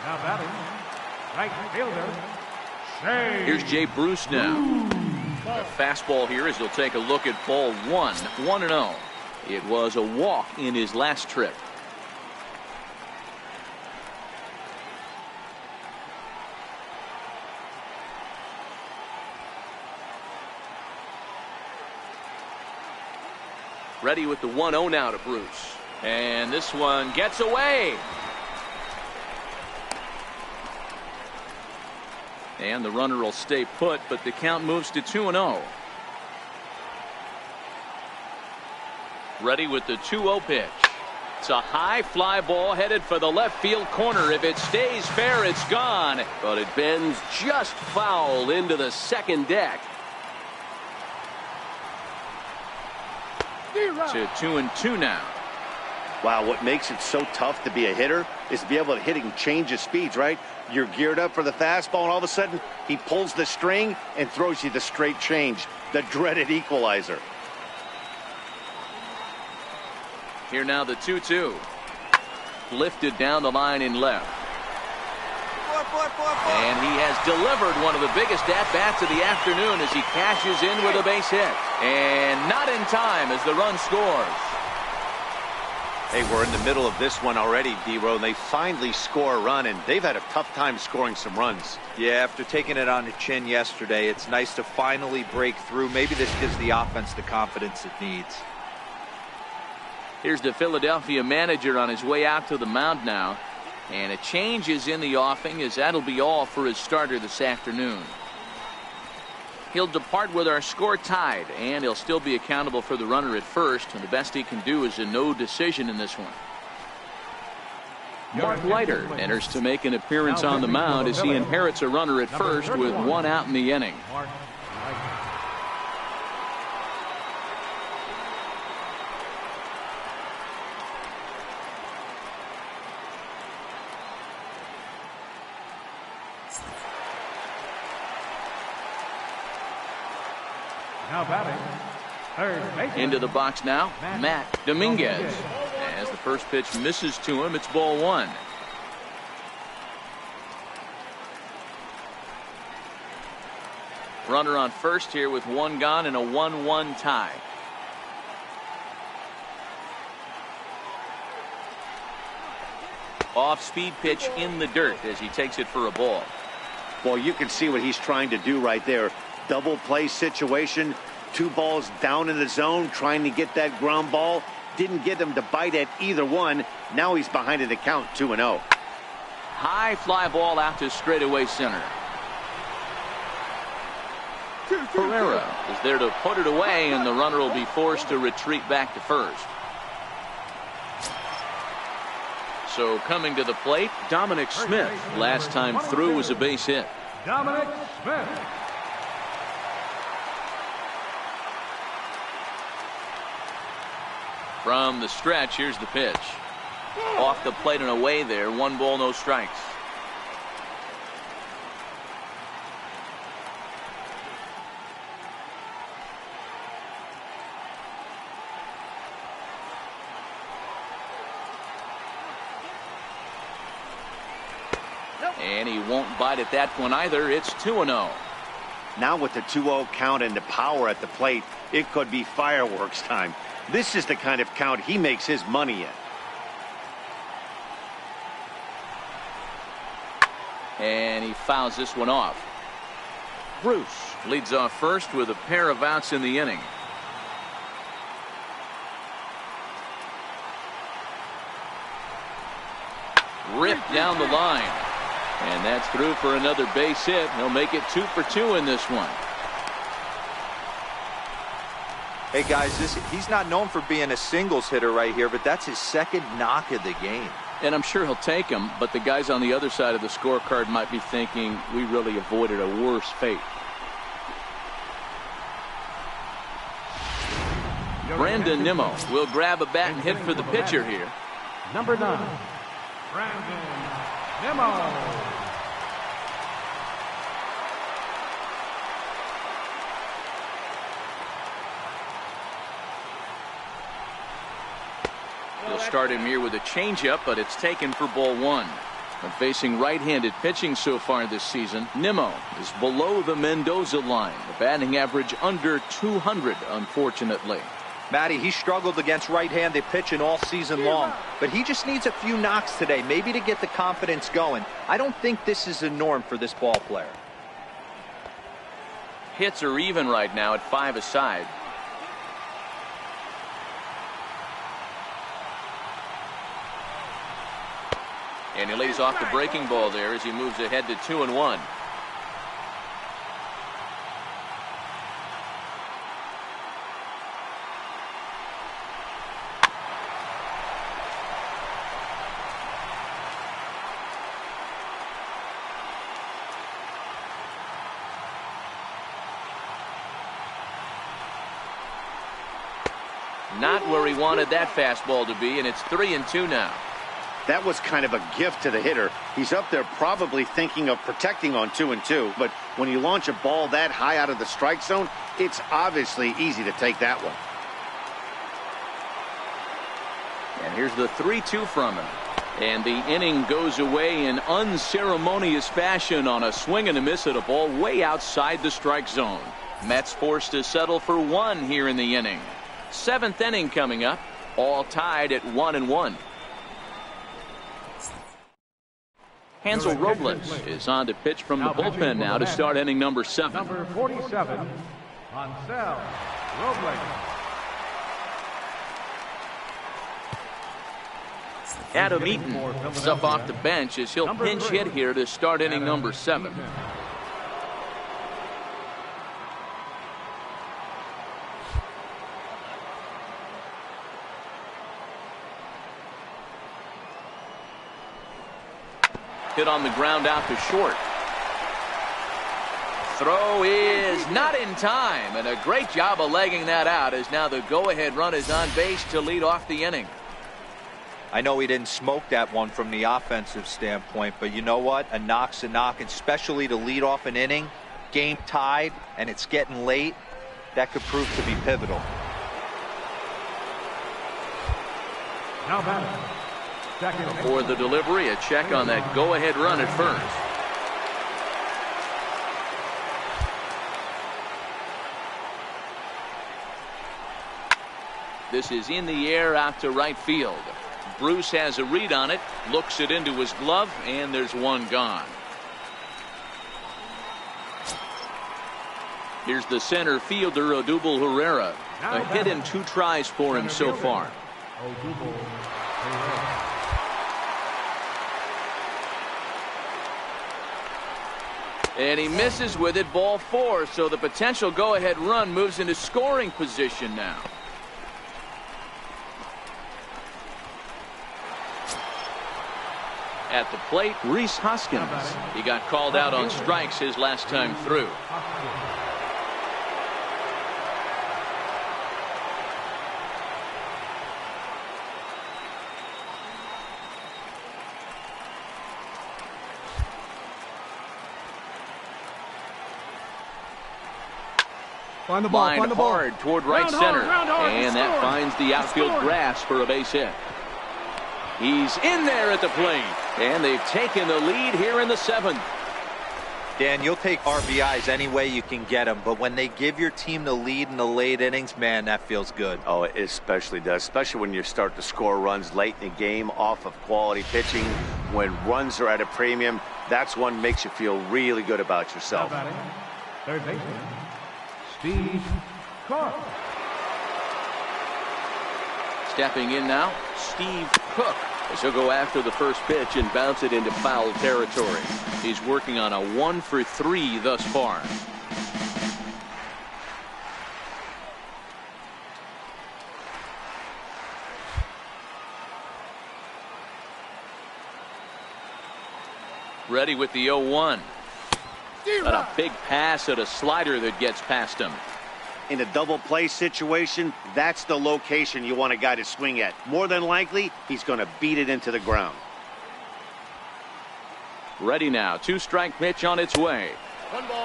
Now batting, right fielder, Shea. Here's Jay Bruce now. The fastball here as he'll take a look at ball 1-0. It was a walk in his last trip. Ready with the 1-0 now to Bruce. And this one gets away. And the runner will stay put, but the count moves to 2-0. Ready with the 2-0 pitch. It's a high fly ball headed for the left field corner. If it stays fair, it's gone. But it bends just foul into the second deck. To 2-2 now. Wow, what makes it so tough to be a hitter is to be able to hit and change his speeds, right? You're geared up for the fastball, and all of a sudden, he pulls the string and throws you the straight change, the dreaded equalizer. Here now the 2-2. Lifted down the line in left. And he has delivered one of the biggest at-bats of the afternoon as he cashes in with a base hit. And not in time as the run scores. Hey, we're in the middle of this one already, D-Row, and they finally score a run, and they've had a tough time scoring some runs. Yeah, after taking it on the chin yesterday, it's nice to finally break through. Maybe this gives the offense the confidence it needs. Here's the Philadelphia manager on his way out to the mound now. And a change is in the offing, as that'll be all for his starter this afternoon. He'll depart with our score tied, and he'll still be accountable for the runner at first, and the best he can do is a no decision in this one. Mark Leiter enters to make an appearance on the mound as he inherits a runner at first with 1 out in the inning. Now batting, third baseman. Into the box now, Matt Dominguez. As the first pitch misses to him, it's ball 1. Runner on first here with 1 gone and a 1-1 tie. Off-speed pitch in the dirt as he takes it for a ball. Well, you can see what he's trying to do right there. Double play situation, 2 balls down in the zone, trying to get that ground ball. Didn't get him to bite at either one. Now he's behind in the count, 2-0. High fly ball out to straightaway center. Pereira is there to put it away, and the runner will be forced to retreat back to first. So coming to the plate, Dominic Smith. Last time through was a base hit. Dominic Smith. From the stretch, here's the pitch. Off the plate and away there. 1 ball, no strikes. And he won't bite at that one either. It's 2-0. Now with the 2-0 count and the power at the plate, it could be fireworks time. This is the kind of count he makes his money in. And he fouls this one off. Bruce leads off first with a pair of outs in the inning. hit down the line. And that's through for another base hit. He'll make it 2 for 2 in this one. Hey guys, he's not known for being a singles hitter right here, but that's his second knock of the game. And I'm sure he'll take him, but the guys on the other side of the scorecard might be thinking we really avoided a worse fate. Brandon Nimmo will grab a bat and hit for the pitcher here. Number 9, Brandon Nimmo. They'll start him here with a changeup, but it's taken for ball 1. When facing right-handed pitching so far this season, Nimmo is below the Mendoza line. The batting average under 200, unfortunately. Matty, he struggled against right-handed pitching all season long, but he just needs a few knocks today, maybe to get the confidence going. I don't think this is a norm for this ball player. Hits are even right now at 5 aside. And he lays off the breaking ball there as he moves ahead to 2-1. Not where he wanted that fastball to be, and it's 3-2 now. That was kind of a gift to the hitter. He's up there probably thinking of protecting on 2-2, but when you launch a ball that high out of the strike zone, it's obviously easy to take that one. And here's the 3-2 from him. And the inning goes away in unceremonious fashion on a swing and a miss at a ball way outside the strike zone. Mets forced to settle for 1 here in the inning. 7th inning coming up, all tied at 1-1. Hansel Robles is on to pitch from the bullpen now to start inning number 7. Number 47, Hansel Robles. Adam Eaton is up off the bench as he'll pinch hit here to start inning number 7. Hit on the ground out to short. Throw is not in time, and a great job of legging that out as now the go-ahead run is on base to lead off the inning. I know he didn't smoke that one from the offensive standpoint, but you know what? A knock's a knock, especially to lead off an inning, game tied, and it's getting late. That could prove to be pivotal. Now batting. For the delivery, a check on that go-ahead run at first. This is in the air out to right field. Bruce has a read on it, looks it into his glove, and there's one gone. Here's the center fielder, Odubel Herrera. A hit in 2 tries for him so far. And he misses with it, ball 4, so the potential go-ahead run moves into scoring position now. At the plate, Rhys Hoskins. He got called out on strikes his last time through. Find the ball, Line find the ball. hard toward right center, and that finds the outfield grass for a base hit. He's in there at the plate, and they've taken the lead here in the 7th. Dan, you'll take RBIs any way you can get them, but when they give your team the lead in the late innings, man, that feels good. Oh, it especially does, especially when you start to score runs late in the game off of quality pitching. When runs are at a premium, that's one makes you feel really good about yourself. Third baseman, Steve Cook. Stepping in now, Steve Cook. as he'll go after the first pitch and bounce it into foul territory. He's working on a 1-for-3 thus far. Ready with the 0-1. And a big pass at a slider that gets past him. In a double play situation, that's the location you want a guy to swing at. More than likely, he's going to beat it into the ground. Ready now. 2-strike pitch on its way.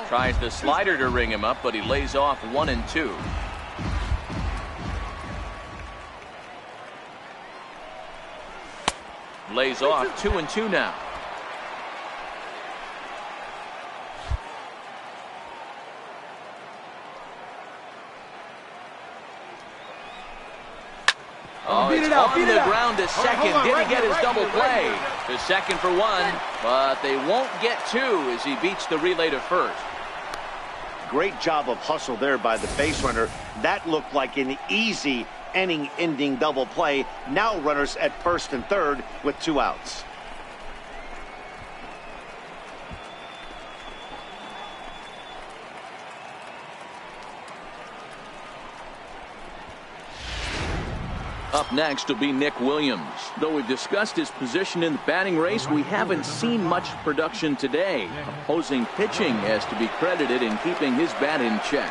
Tries the slider to ring him up, but he lays off 1-2. Lays off 2-2 now. Oh, it's on the ground to second. Did he get his double play? To second for 1, but they won't get 2 as he beats the relay to first. Great job of hustle there by the base runner. That looked like an easy inning-ending double play. Now runners at first and third with 2 outs. Up next will be Nick Williams. Though we've discussed his position in the batting race, we haven't seen much production today. Opposing pitching has to be credited in keeping his bat in check.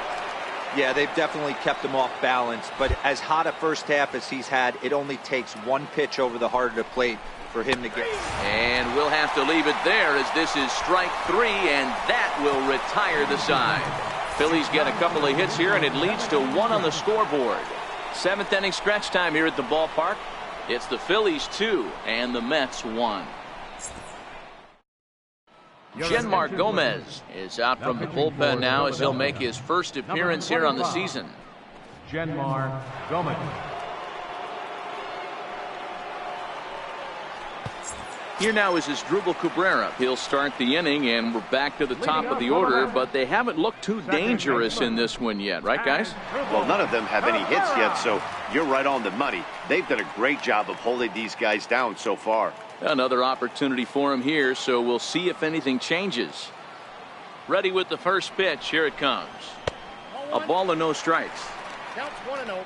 Yeah, they've definitely kept him off balance, but as hot a first half as he's had, it only takes 1 pitch over the heart of the plate for him to get. And we'll have to leave it there as this is strike 3, and that will retire the side. Phillies get a couple of hits here, and it leads to 1 on the scoreboard. 7th inning stretch time here at the ballpark. It's the Phillies 2 and the Mets 1. Genmar Gomez is out from the bullpen now as he'll make his first appearance here on the season. Genmar Gomez. Here now is Asdrubal Cabrera. He'll start the inning, and we're back to the top of the order, but they haven't looked too dangerous in this one yet, right, guys? Well, none of them have any hits yet, so you're right on the money. They've done a great job of holding these guys down so far. Another opportunity for him here, so we'll see if anything changes. Ready with the first pitch. Here it comes. A ball and no strikes. Counts 1-0.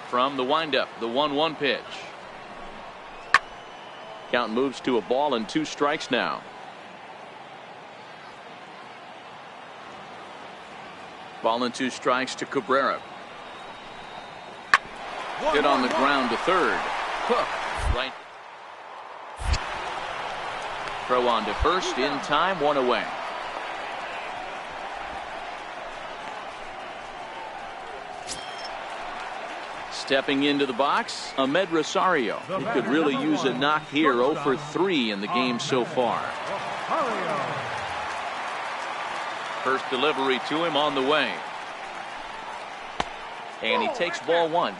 From the windup, the 1-1 pitch. Count moves to a ball and 2 strikes now. Ball and 2 strikes to Cabrera. Hit on the ground to third. Cook, right. Throw on to first in time, 1 away. Stepping into the box, Ahmed Rosario. He could really use a knock here. 0 for 3 in the game so far. First delivery to him on the way. And he takes ball 1.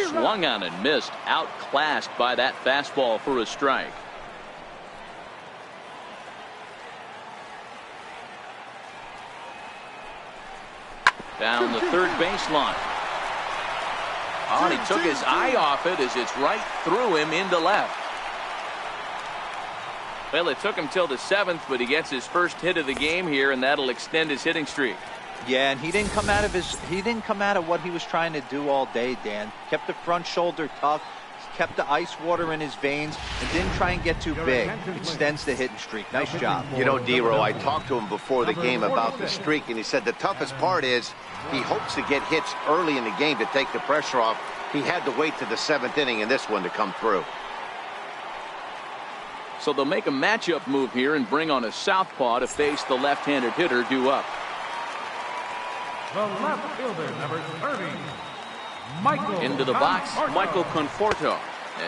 Swung on and missed. Outclassed by that fastball for a strike. Down the third baseline. Oh, and he took his eye off it as it's right through him into left. Well, it took him till the 7th, but he gets his first hit of the game here, and that'll extend his hitting streak. Yeah, and he didn't come out of what he was trying to do all day, Dan. Kept the front shoulder tucked, kept the ice water in his veins, and didn't try and get too big. Extends the hitting streak. Nice job. You know, D-Row, I talked to him before the game about the streak, and he said the toughest part is he hopes to get hits early in the game to take the pressure off. He had to wait to the 7th inning in this one to come through. So they'll make a matchup move here and bring on a southpaw to face the left-handed hitter due up. The left fielder, number 30, Into the box, Michael Conforto,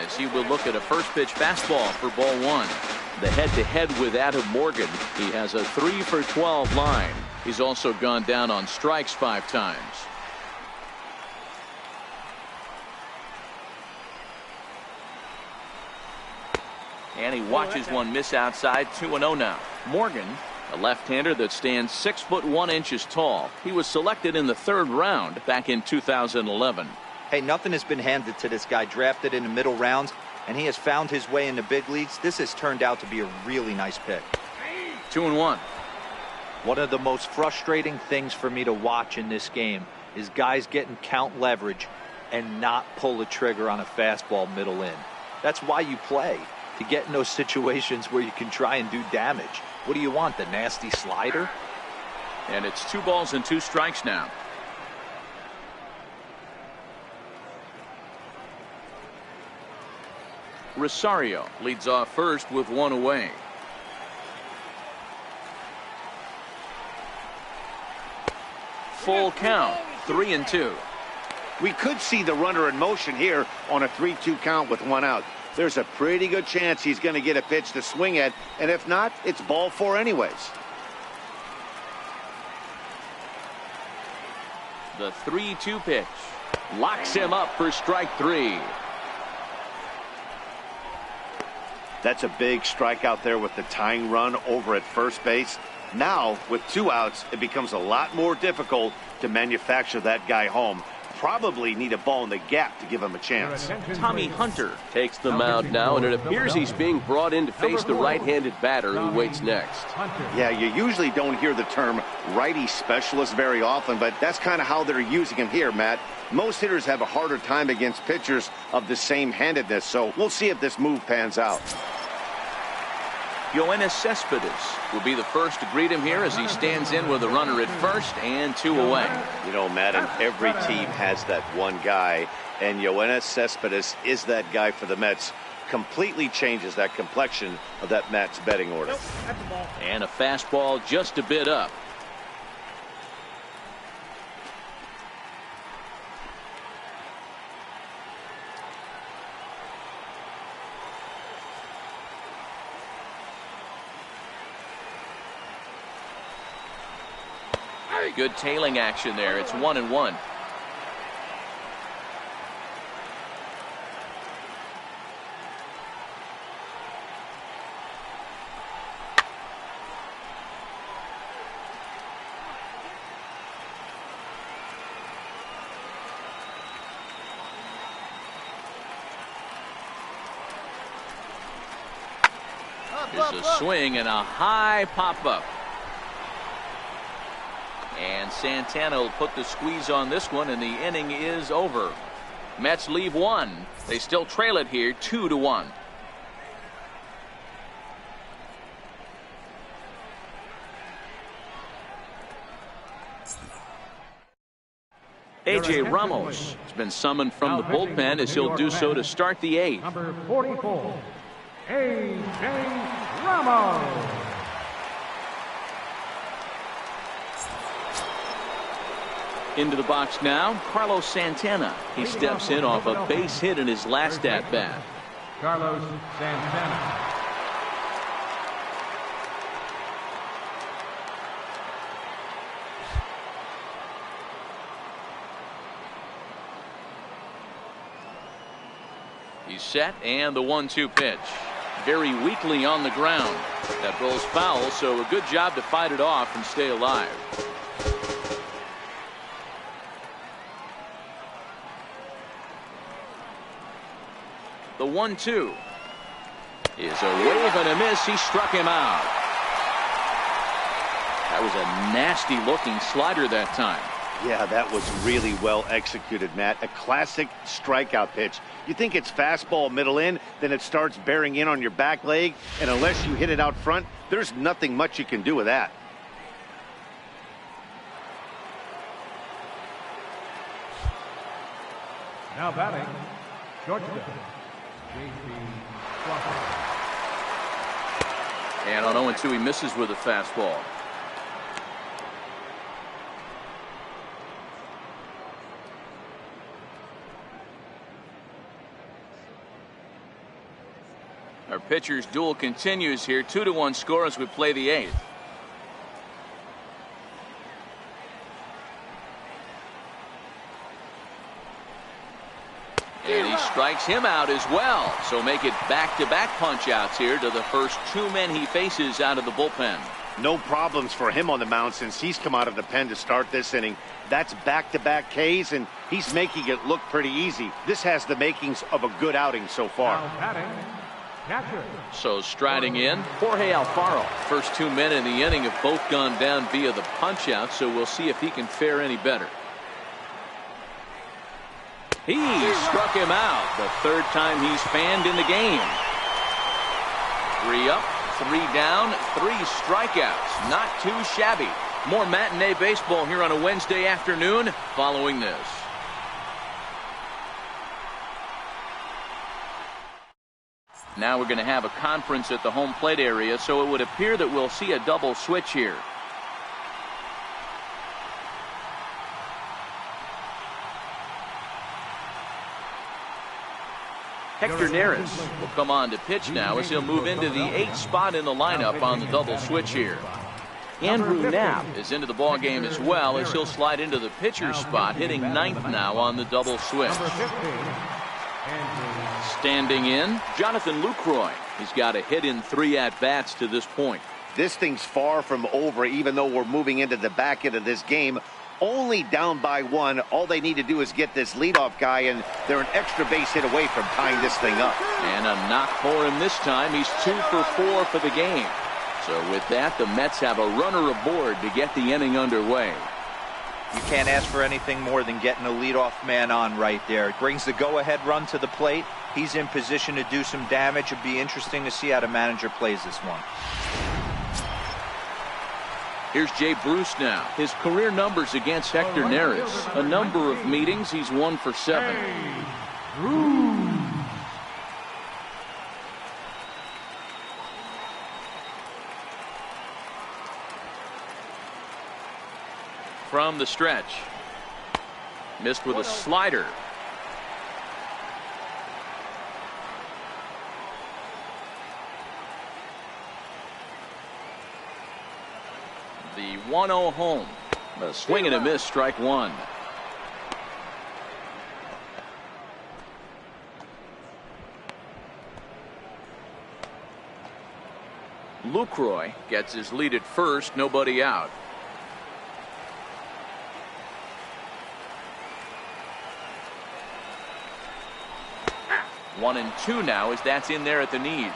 as he will look at a first pitch fastball for ball one. The head-to-head with Adam Morgan. He has a 3 for 12 line. He's also gone down on strikes 5 times. And he watches one miss outside. 2-0 now. Morgan, a left-hander that stands 6'1" tall. He was selected in the 3rd round back in 2011. Hey, nothing has been handed to this guy. Drafted in the middle rounds, and he has found his way in the big leagues. This has turned out to be a really nice pick. 2-1. One of the most frustrating things for me to watch in this game is guys getting count leverage and not pull the trigger on a fastball middle in. That's why you play, to get in those situations where you can try and do damage. What do you want, the nasty slider? And it's 2 balls and 2 strikes now. Rosario leads off first with 1 away. Full count, 3-2. We could see the runner in motion here on a 3-2 count with 1 out. There's a pretty good chance he's going to get a pitch to swing at, and if not, it's ball 4 anyways. The 3-2 pitch locks him up for strike 3. That's a big strikeout there with the tying run over at first base. Now, with 2 outs, it becomes a lot more difficult to manufacture that guy home. Probably need a ball in the gap to give him a chance. Tommy Hunter Takes the mound now, and it appears he's being brought in to face the right-handed batter who waits next. Yeah, you usually don't hear the term righty specialist very often, but that's kind of how they're using him here, Matt. Most hitters have a harder time against pitchers of the same handedness, so we'll see if this move pans out. Yoenis Cespedes will be the first to greet him here as he stands in with a runner at first and 2 away. You know, Madden, every team has that one guy, and Yoenis Cespedes is that guy for the Mets. Completely changes that complexion of that Mets betting order. And a fastball just a bit up. Good tailing action there. It's 1-1. There's a swing and a high pop-up. And Santana will put the squeeze on this one, and the inning is over. Mets leave 1. They still trail it here 2-1. A.J. Ramos has been summoned from the bullpen as he'll do so to start the 8th. Number 44, A.J. Ramos. Into the box now, Carlos Santana. He steps in off a base hit in his last at-bat. Carlos Santana. He's set, and the 1-2 pitch. Very weakly on the ground. That rolls foul, so a good job to fight it off and stay alive. The 1-2 is a wave and a miss. He struck him out. That was a nasty looking slider that time. Yeah, that was really well executed, Matt. A classic strikeout pitch. You think it's fastball middle in, then it starts bearing in on your back leg, and unless you hit it out front, there's nothing much you can do with that. Now batting, shortstop. And on 0-2 he misses with a fastball. Our pitcher's duel continues here. 2-1 score as we play the 8th. And he strikes him out as well. So make it back-to-back punch-outs here to the first 2 men he faces out of the bullpen. No problems for him on the mound since he's come out of the pen to start this inning. That's back-to-back Ks, and he's making it look pretty easy. This has the makings of a good outing so far. Now batting, catcher. So striding in, Jorge Alfaro. First 2 men in the inning have both gone down via the punch-out, so we'll see if he can fare any better. He struck him out. The 3rd time he's fanned in the game. 3 up, 3 down, 3 strikeouts. Not too shabby. More matinee baseball here on a Wednesday afternoon following this. Now we're going to have a conference at the home plate area, so it would appear that we'll see a double switch here. Hector Neris will come on to pitch now as he'll move into the 8th spot in the lineup on the double switch here. Andrew Knapp is into the ball game as well as he'll slide into the pitcher's spot, hitting 9th now on the double switch. Standing in, Jonathan Lucroy. He's got a hit in 3 at-bats to this point. This thing's far from over, even though we're moving into the back end of this game. Only down by 1. All they need to do is get this leadoff guy, and they're an extra base hit away from tying this thing up. And a knock for him this time. He's 2 for 4 for the game. So with that, the Mets have a runner aboard to get the inning underway. You can't ask for anything more than getting a leadoff man on right there. It brings the go-ahead run to the plate. He's in position to do some damage. It'll be interesting to see how the manager plays this one. Here's Jay Bruce now. His career numbers against Hector Neris. A number of meetings, he's 1 for 7. From the stretch. Missed with a slider. The 1-0 home. A swing and a miss, strike 1. Lucroy gets his lead at first, nobody out. One and 2 now as that's in there at the knees.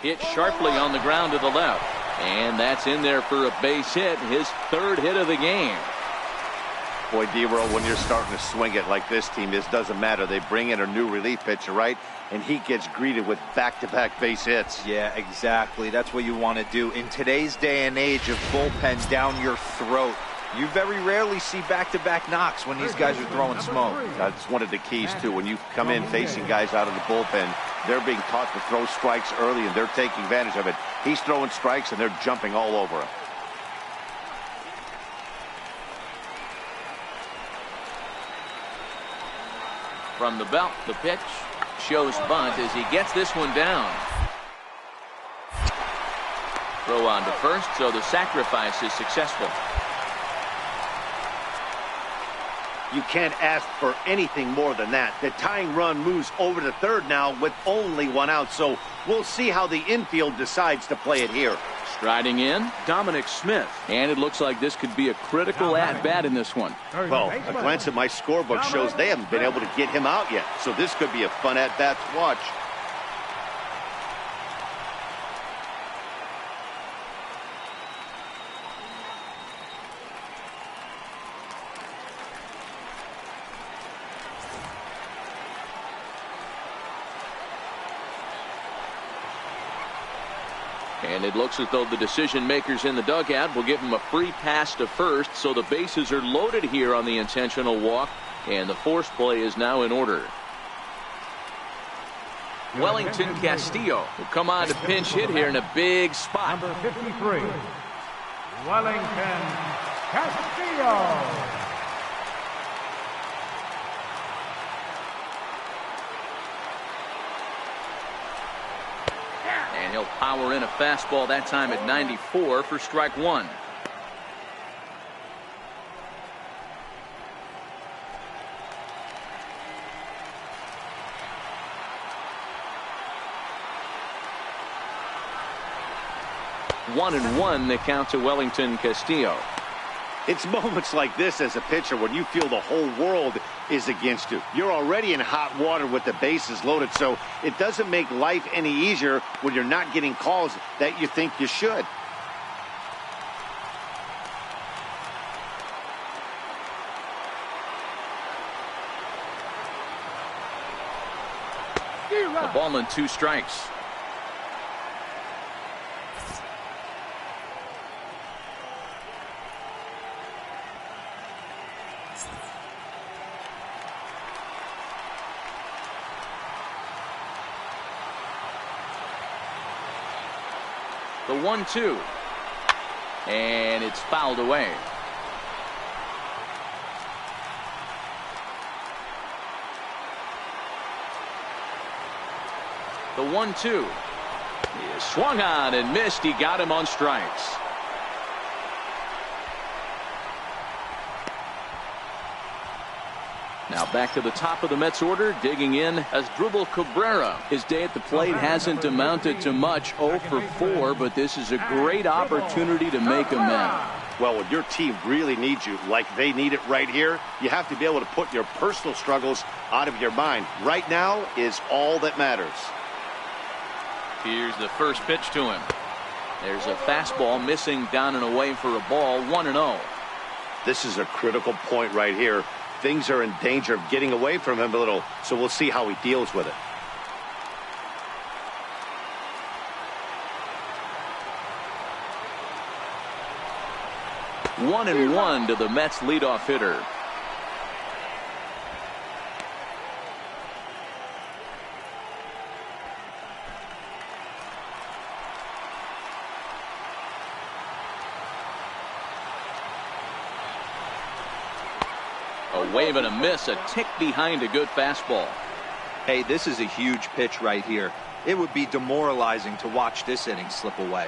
Hit sharply on the ground to the left. And that's in there for a base hit, his 3rd hit of the game. Boy, D-Roll, when you're starting to swing it like this team is, doesn't matter. They bring in a new relief pitcher, right? And he gets greeted with back-to-back base hits. Yeah, exactly. That's what you want to do. In today's day and age of bullpen down your throat, you very rarely see back-to-back knocks when these guys are throwing smoke. That's one of the keys, too. When you come in facing guys out of the bullpen, they're being taught to throw strikes early, and they're taking advantage of it. He's throwing strikes, and they're jumping all over him. From the belt, the pitch shows bunt as he gets this one down. Throw on to first, so the sacrifice is successful. You can't ask for anything more than that. The tying run moves over to 3rd now with only 1 out, so we'll see how the infield decides to play it here. Striding in, Dominic Smith. And it looks like this could be a critical at-bat in this one. Well, a glance at my scorebook shows they haven't been able to get him out yet, so this could be a fun at-bat to watch. And it looks as though the decision makers in the dugout will give him a free pass to first, so the bases are loaded here on the intentional walk, and the force play is now in order. Wellington Castillo will come on to pinch hit here in a big spot. Number 53, Wellington Castillo. And he'll power in a fastball that time at 94 for strike one. One and one, the count to Wellington Castillo. It's moments like this as a pitcher when you feel the whole world is against you. You're already in hot water with the bases loaded, so it doesn't make life any easier when you're not getting calls that you think you should. A ball and 2 strikes. The 1-2. And it's fouled away. The 1-2. He swung on and missed. He got him on strikes. Now back to the top of the Mets order, digging in as Asdrubal Cabrera. His day at the plate hasn't amounted to much, 0 for 4, but this is a great opportunity to make amends. Well, when your team really needs you, like they need it right here, you have to be able to put your personal struggles out of your mind. Right now is all that matters. Here's the first pitch to him. There's a fastball missing down and away for a ball, 1-0. This is a critical point right here. Things are in danger of getting away from him a little, so we'll see how he deals with it. One and one to the Mets leadoff hitter. A wave and a miss, a tick behind a good fastball. Hey, this is a huge pitch right here. It would be demoralizing to watch this inning slip away.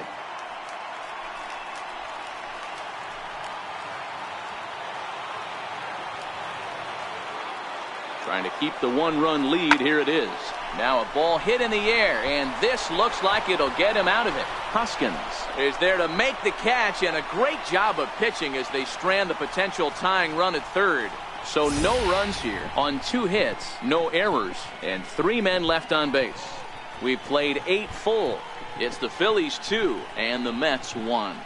Trying to keep the 1-run lead. Here it is. Now a ball hit in the air, and this looks like it'll get him out of it. Hoskins is there to make the catch, and a great job of pitching as they strand the potential tying run at third. So no runs here on 2 hits, no errors, and 3 men left on base. We've played 8 full. It's the Phillies 2 and the Mets 1.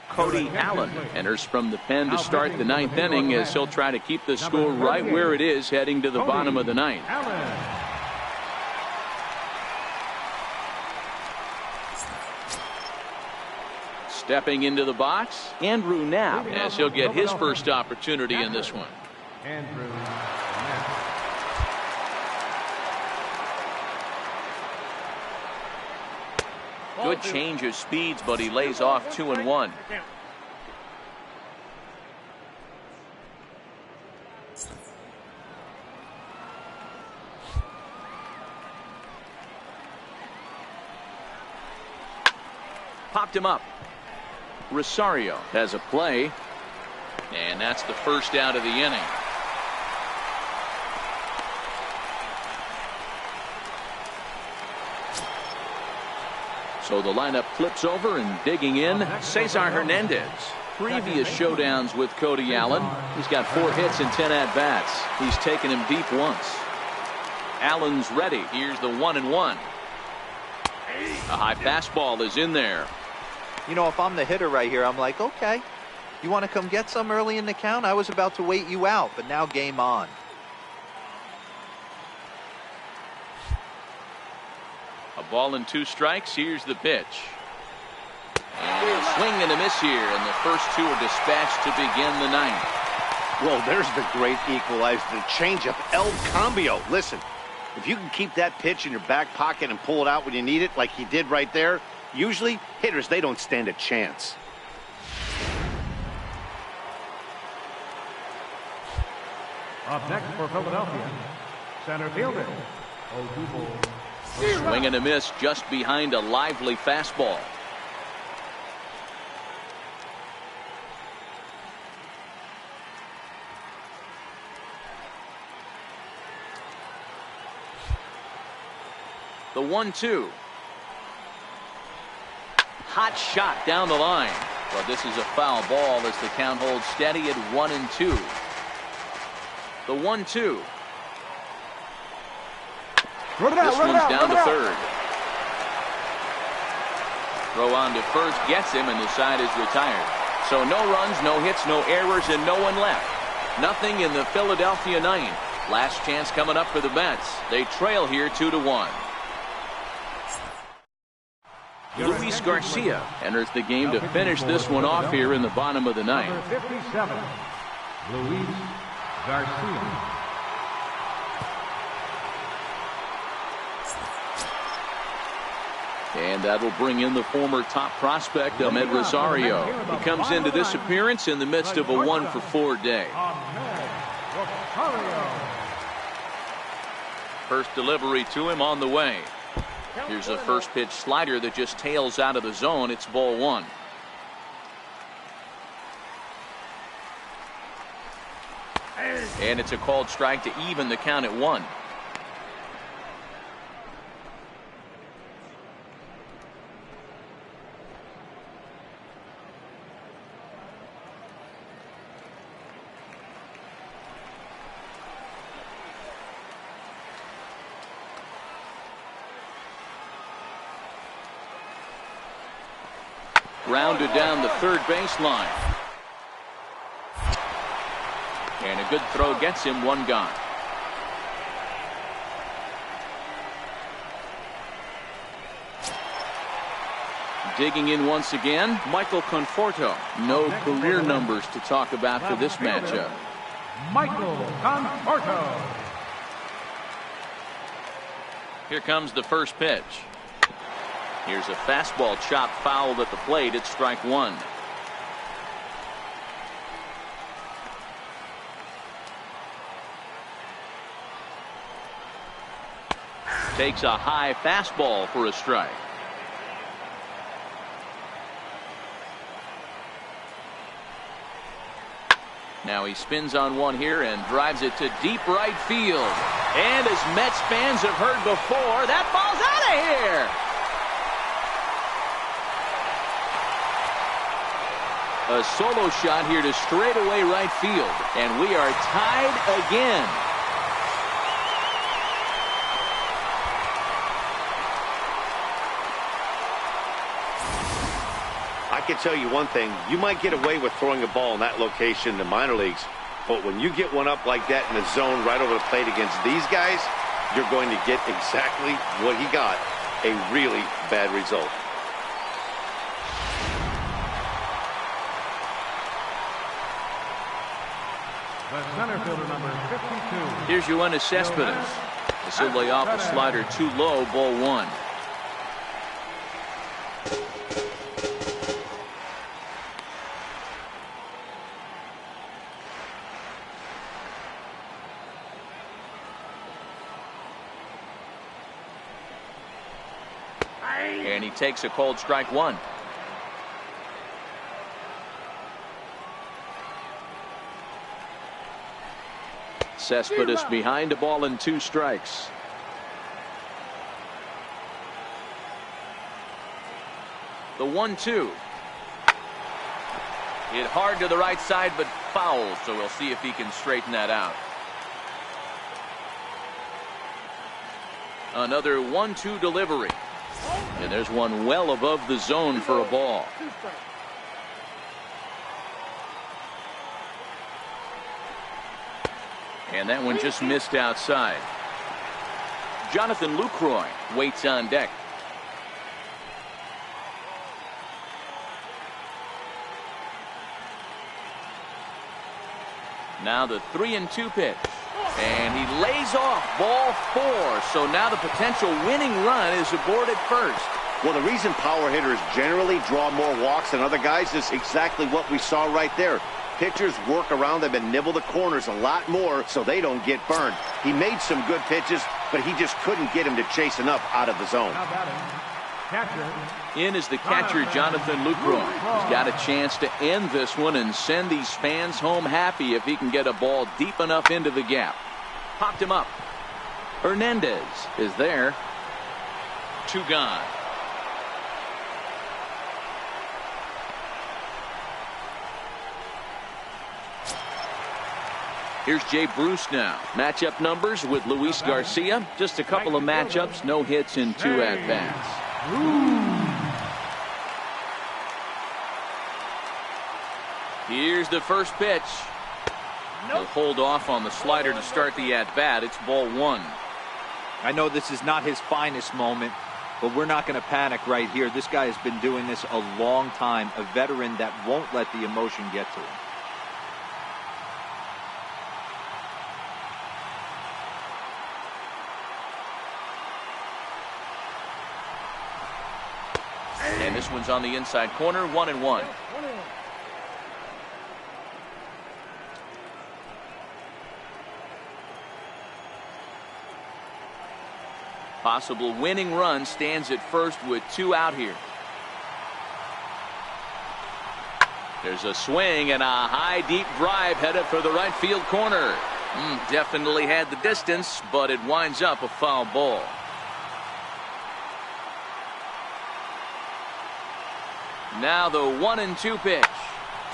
Cody Allen enters from the pen to start the 9th inning as he'll try to keep the score right where it is heading to the bottom of the 9th. Stepping into the box, Andrew Knapp, as he'll get his first opportunity in this one. Andrew. Good change of speeds, but he lays off 2-1. Popped him up. Rosario has a play, and that's the first out of the inning. So the lineup flips over, and digging in, Cesar Hernandez. Previous showdowns with Cody Allen, he's got 4 hits and 10 at-bats. He's taken him deep once. Allen's ready. Here's the 1-1. A high fastball is in there. You know, if I'm the hitter right here, I'm like, okay, you want to come get some early in the count? I was about to wait you out, but now game on. A ball and 2 strikes. Here's the pitch. And a swing and a miss here, and the first 2 are dispatched to begin the 9th. Well, there's the great equalizer, the changeup El Cambio. Listen, if you can keep that pitch in your back pocket and pull it out when you need it, like he did right there, usually hitters, they don't stand a chance. Up next for Philadelphia, center fielder, Swing and a miss just behind a lively fastball. The 1-2. Hot shot down the line. But this is a foul ball as the count holds steady at 1-2. The 1-2. This one's down to third. Throw on to first gets him, and the side is retired. So no runs, no hits, no errors, and no one left. Nothing in the Philadelphia ninth. Last chance coming up for the Mets. They trail here 2-1. Luis Garcia enters the game to finish this one off here in the bottom of the ninth. Number 57, Luis Garcia. And that'll bring in the former top prospect, Ahmed Rosario. He comes into this appearance in the midst of a 1-for-4 day. First delivery to him on the way. Here's a first pitch slider that just tails out of the zone. It's ball one. And it's a called strike to even the count at 1. Grounded down the third baseline. And a good throw gets him, one gone. Digging in once again, Michael Conforto. No career numbers to talk about for this matchup. Michael Conforto. Here comes the first pitch. Here's a fastball chopped fouled at the plate. It's strike one. Takes a high fastball for a strike. Now he spins on one here and drives it to deep right field. And as Mets fans have heard before, that ball's out of here. A solo shot here to straightaway right field. And we are tied again. I can tell you one thing. You might get away with throwing a ball in that location in the minor leagues. But when you get one up like that in the zone right over the plate against these guys, you're going to get exactly what he got. A really bad result. The center fielder, number 52. Here's Yoenis Cespedes. This will lay off a slider too low, ball one. And he takes a cold strike one. Cespedes behind a ball and 2 strikes. The 1-2. Hit hard to the right side, but foul, so we'll see if he can straighten that out. Another 1-2 delivery. And there's one well above the zone for a ball. And that one just missed outside. Jonathan Lucroy waits on deck. Now the 3-2 pitch. And he lays off ball 4. So now the potential winning run is aboard at first. Well, the reason power hitters generally draw more walks than other guys is exactly what we saw right there. Pitchers work around them and nibble the corners a lot more so they don't get burned. He made some good pitches, but he just couldn't get him to chase enough out of the zone. In is the catcher, Jonathan Lucroy. He's got a chance to end this one and send these fans home happy if he can get a ball deep enough into the gap. Popped him up. Hernandez is there. 2 gone. Here's Jay Bruce now. Matchup numbers with Luis Garcia. Just a couple of matchups, no hits in 2 at-bats. Here's the first pitch. He'll hold off on the slider to start the at-bat. It's ball 1. I know this is not his finest moment, but we're not going to panic right here. This guy has been doing this a long time, a veteran that won't let the emotion get to him. And this one's on the inside corner, 1-1. Possible winning run stands at first with 2 out here. There's a swing and a high deep drive headed for the right field corner. Definitely had the distance, but it winds up a foul ball. Now the 1-2 pitch.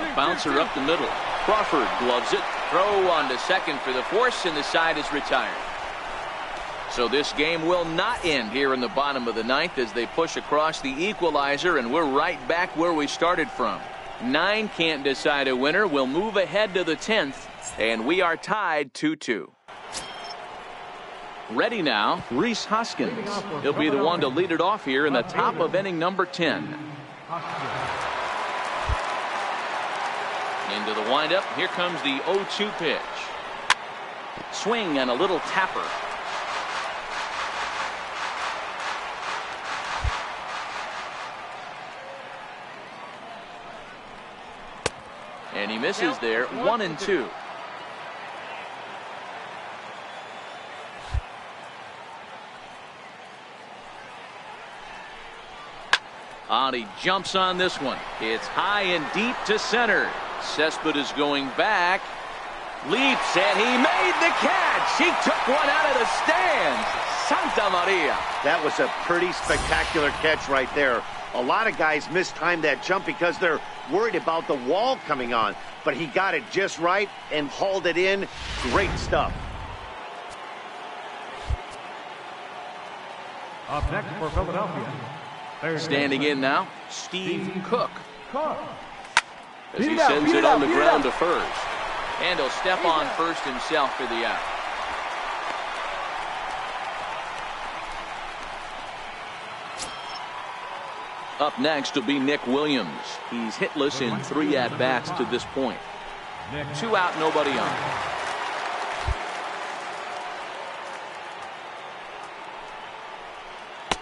A bouncer up the middle. Crawford gloves it. Throw on to second for the force, and the side is retired. So this game will not end here in the bottom of the 9th as they push across the equalizer, and we're right back where we started from. 9 can't decide a winner. We'll move ahead to the 10th, and we are tied 2-2. Ready now, Rhys Hoskins. He'll be the one to lead it off here in the top of inning number 10. Into the windup. Here comes the 0-2 pitch. Swing and a little tapper. And he misses there. 1-2. He jumps on this one. It's high and deep to center. Cespedes going back. Leaps, and he made the catch. He took one out of the stands. Santa Maria. That was a pretty spectacular catch right there. A lot of guys mistime that jump because they're worried about the wall coming on. But he got it just right and hauled it in. Great stuff. Up next for Philadelphia. Standing in now, Steve Cook. As he sends it on the ground to first. And he'll step on first himself for the out. Up next will be Nick Williams. He's hitless in 3 at-bats to this point. 2 out, nobody on.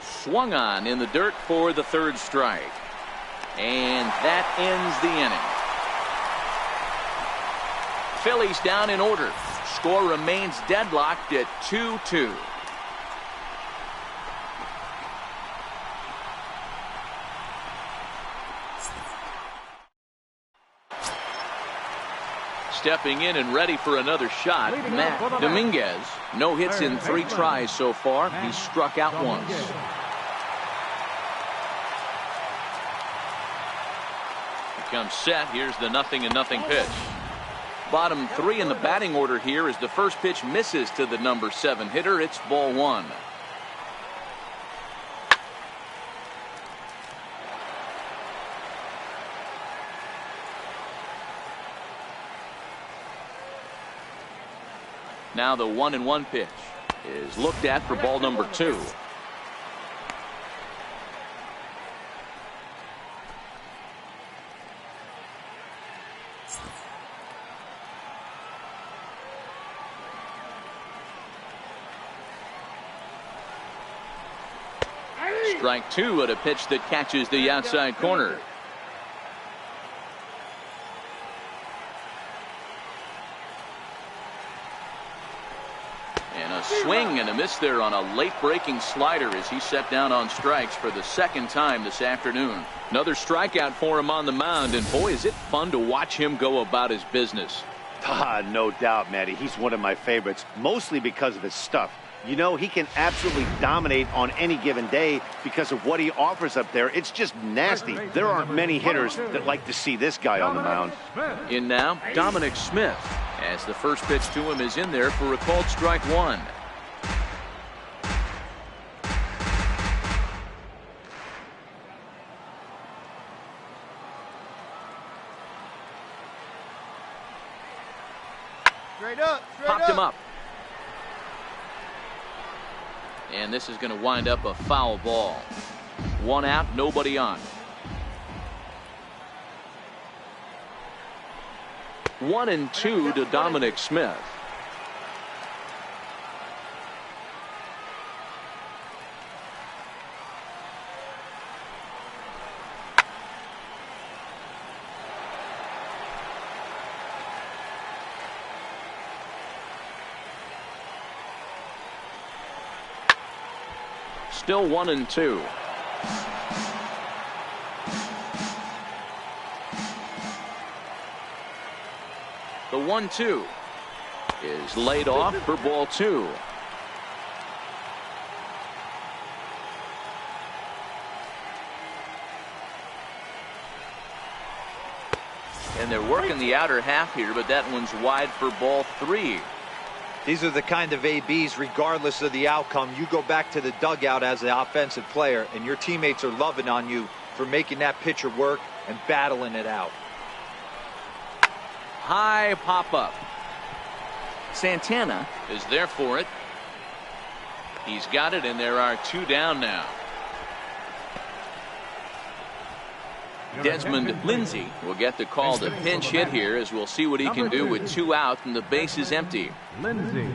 Swung on in the dirt for the 3rd strike. And that ends the inning. Phillies down in order. Score remains deadlocked at 2-2. Stepping in and ready for another shot, Matt Dominguez. No hits in 3 tries so far. He's struck out once. Comes set. Here's the 0-0 pitch. Bottom 3 in the batting order here as the first pitch misses to the number 7 hitter. It's ball 1. Now the 1-1 pitch is looked at for ball number 2. Strike two at a pitch that catches the outside corner. And a swing and a miss there on a late breaking slider as he set down on strikes for the second time this afternoon. Another strikeout for him on the mound, and boy, is it fun to watch him go about his business. No doubt, Matty. He's one of my favorites, mostly because of his stuff. You know, he can absolutely dominate on any given day because of what he offers up there. It's just nasty. There aren't many hitters that like to see this guy on the mound. In now, Dominic Smith, as the first pitch to him is in there for a called strike one. Popped him up. And this is going to wind up a foul ball. One out, nobody on. 1-2 to Dominic Smith. Still 1-2. The 1-2 is laid off for ball two. And they're working the outer half here, but that one's wide for ball three. These are the kind of ABs, regardless of the outcome, you go back to the dugout as the offensive player, and your teammates are loving on you for making that pitcher work and battling it out. High pop up. Santana is there for it. He's got it, and there are two down now. Desmond Lindsay will get the call to pinch hit here, as we'll see what he can do with two out and the base is empty. Lindsay.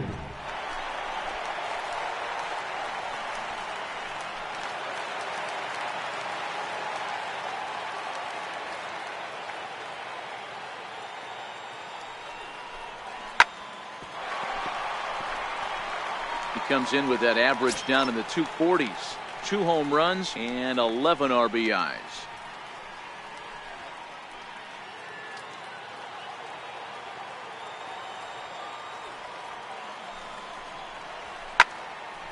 He comes in with that average down in the 240s. 2 home runs and 11 RBIs.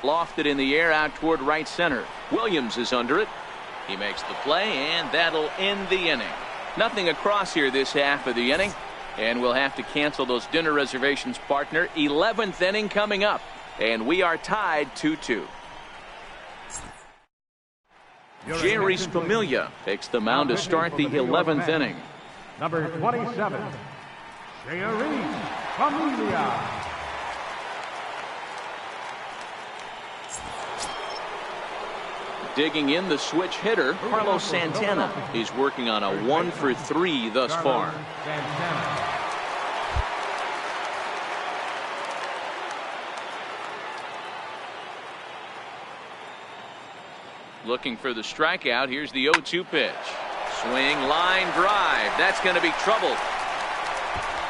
Lofted in the air out toward right center. Williams is under it. He makes the play, and that'll end the inning. Nothing across here this half of the inning, and we'll have to cancel those dinner reservations, partner. 11th inning coming up, and we are tied 2-2. Jerry Familia takes the mound to start the 11th inning. Number 27, Jerry Familia. Digging in the switch hitter, Carlos Santana. He's working on a 1-for-3 thus far. Looking for the strikeout. Here's the 0-2 pitch. Swing, line drive. That's going to be trouble.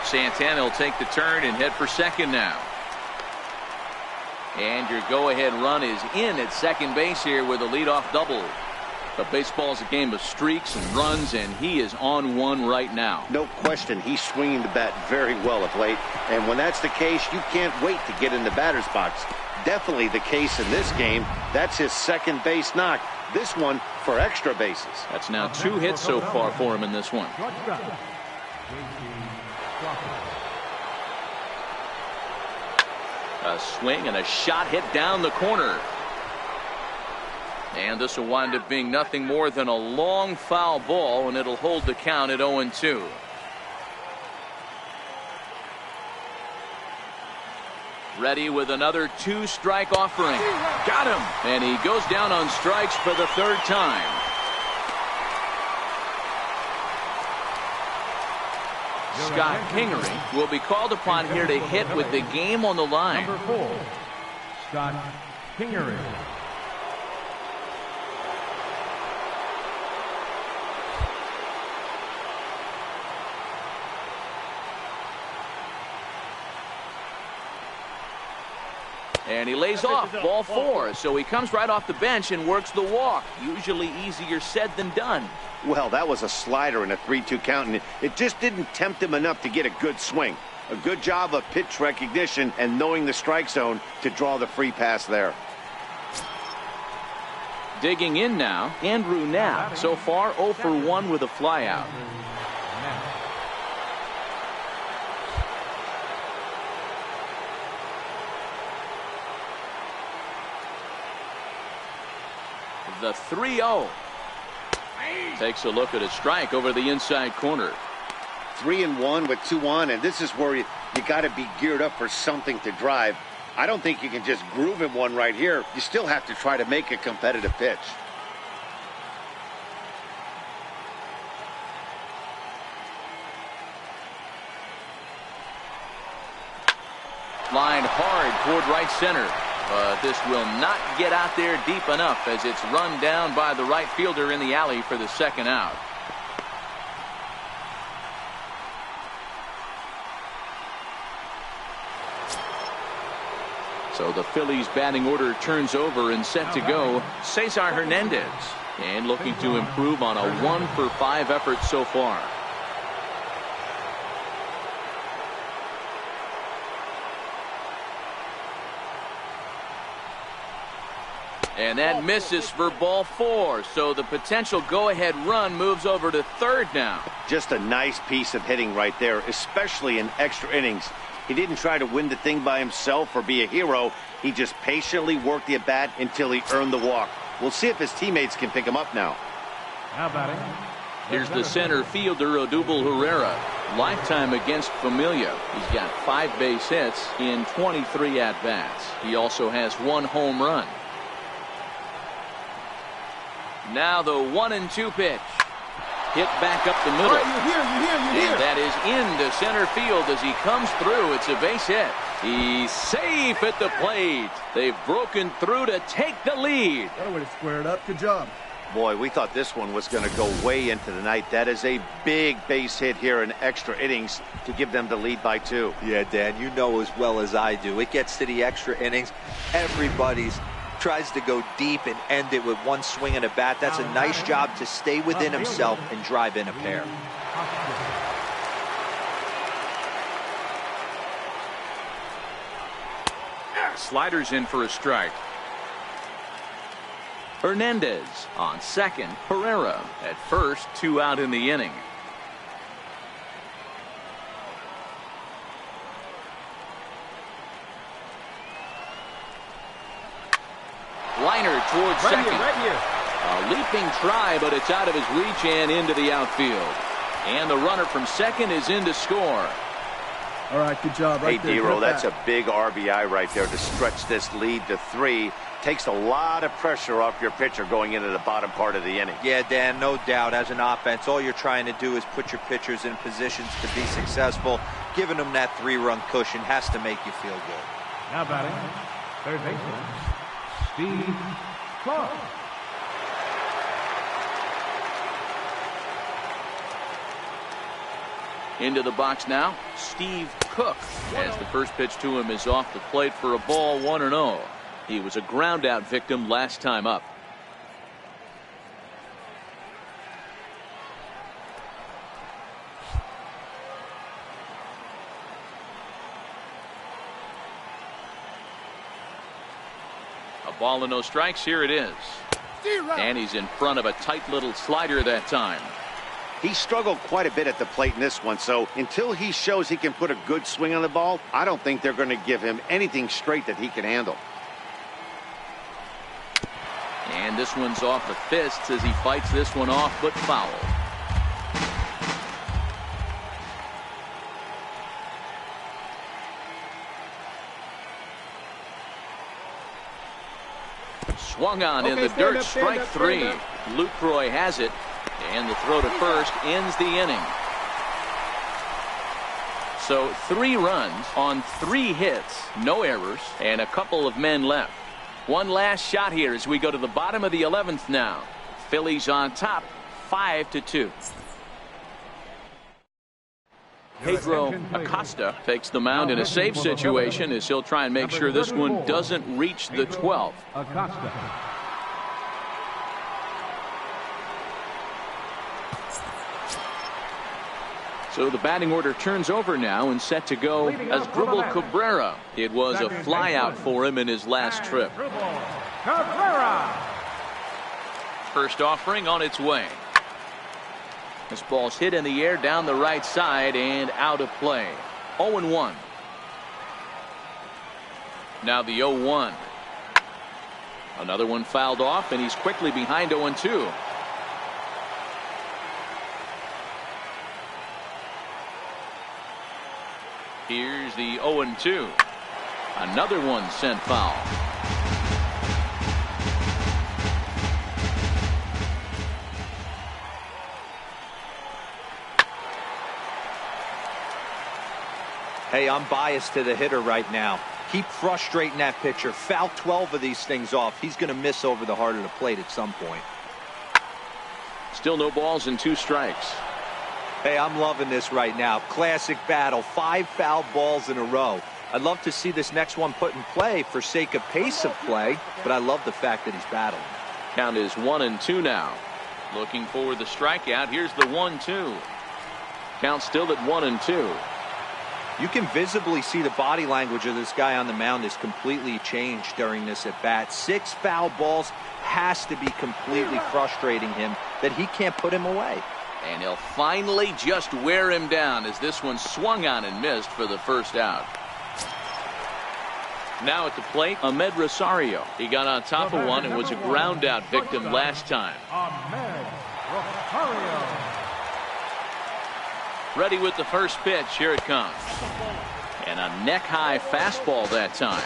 Santana will take the turn and head for second now. And your go-ahead run is in at second base here with a leadoff double. But baseball's a game of streaks and runs, and he is on one right now. No question, he's swinging the bat very well of late. And when that's the case, you can't wait to get in the batter's box. Definitely the case in this game. That's his second base knock. This one for extra bases. That's now 2 hits so far for him in this one. A swing and a shot hit down the corner. And this will wind up being nothing more than a long foul ball, and it'll hold the count at 0-2. Ready with another 2-strike offering. Got him. And he goes down on strikes for the third time. Scott Kingery will be called upon here to hit with the game on the line. Number 4, Scott Kingery. And he lays off ball 4, so he comes right off the bench and works the walk. Usually easier said than done. Well, that was a slider in a 3-2 count, and it just didn't tempt him enough to get a good swing. A good job of pitch recognition and knowing the strike zone to draw the free pass there. Digging in now, Andrew Knapp. So far 0 for 1 with a flyout. The 3-0. Takes a look at a strike over the inside corner. 3-1 with 2 on, and this is where you got to be geared up for something to drive. I don't think you can just groove him one right here. You still have to try to make a competitive pitch. Lined hard toward right center. But this will not get out there deep enough as it's run down by the right fielder in the alley for the second out. So the Phillies batting order turns over and set to go. Cesar Hernandez, and looking to improve on a 1 for 5 effort so far. And that misses for ball 4. So the potential go-ahead run moves over to third now. Just a nice piece of hitting right there, especially in extra innings. He didn't try to win the thing by himself or be a hero. He just patiently worked the at-bat until he earned the walk. We'll see if his teammates can pick him up now. Now batting. Here's the center fielder, Odubel Herrera. Lifetime against Familia. He's got 5 base hits in 23 at-bats. He also has 1 home run. Now the 1-2 pitch. Hit back up the middle. And that is into center field as he comes through. It's a base hit. He's safe at the plate. They've broken through to take the lead. That would have squared up. Good job. Boy, we thought this one was going to go way into the night. That is a big base hit here in extra innings to give them the lead by 2. Yeah, Dan, you know as well as I do. It gets to the extra innings. Everybody's tries to go deep and end it with 1 swing and a bat. That's a nice job to stay within himself and drive in a pair. Sliders in for a strike. Hernandez on second. Herrera at first. 2 out in the inning. Liner towards second. A leaping try, but it's out of his reach and into the outfield. And the runner from second is in to score. All right, good job. Hey, D-Roll, that's a big RBI right there to stretch this lead to 3. Takes a lot of pressure off your pitcher going into the bottom part of the inning. Yeah, Dan, no doubt. As an offense, all you're trying to do is put your pitchers in positions to be successful. Giving them that 3-run cushion has to make you feel good. Now batting. Third baseman, Steve Cook. Into the box now, Steve Cook, as the first pitch to him is off the plate for a ball, 1-0. He was a ground out victim last time up. A ball and no strikes. Here it is. And he's in front of a tight little slider that time. He struggled quite a bit at the plate in this one, so until he shows he can put a good swing on the ball, I don't think they're going to give him anything straight that he can handle. And this one's off the fists as he fights this one off, but foul. Swung on in the dirt, strike 3. Lucroy has it. And the throw to first ends the inning. So 3 runs on 3 hits, no errors, and a couple of men left. One last shot here as we go to the bottom of the 11th now. Phillies on top, 5-2. Pedro Acosta takes the mound in a safe situation as he'll try and make sure this one doesn't reach the 12th. Acosta. So the batting order turns over now and set to go as Dribble Cabrera. It was a flyout for him in his last trip. Cabrera. First offering on its way. This ball's hit in the air down the right side and out of play. 0-1. Now the 0-1. Another one fouled off, and he's quickly behind 0-2. Here's the 0-2. Another one sent foul. Hey, I'm biased to the hitter right now. Keep frustrating that pitcher. Foul 12 of these things off. He's going to miss over the heart of the plate at some point. Still no balls and 2 strikes. Hey, I'm loving this right now. Classic battle. 5 foul balls in a row. I'd love to see this next one put in play for sake of pace of play, but I love the fact that he's battling. Count is 1-2 now. Looking for the strikeout. Here's the 1-2. Count still at 1-2. You can visibly see the body language of this guy on the mound is completely changed during this at bat. 6 foul balls has to be completely frustrating him that he can't put him away. And he'll finally just wear him down as this one swung on and missed for the first out. Now at the plate, Ahmed Rosario. He got on top of one and was a ground out victim last time. Ahmed Rosario. Ready with the first pitch. Here it comes. And a neck high fastball that time.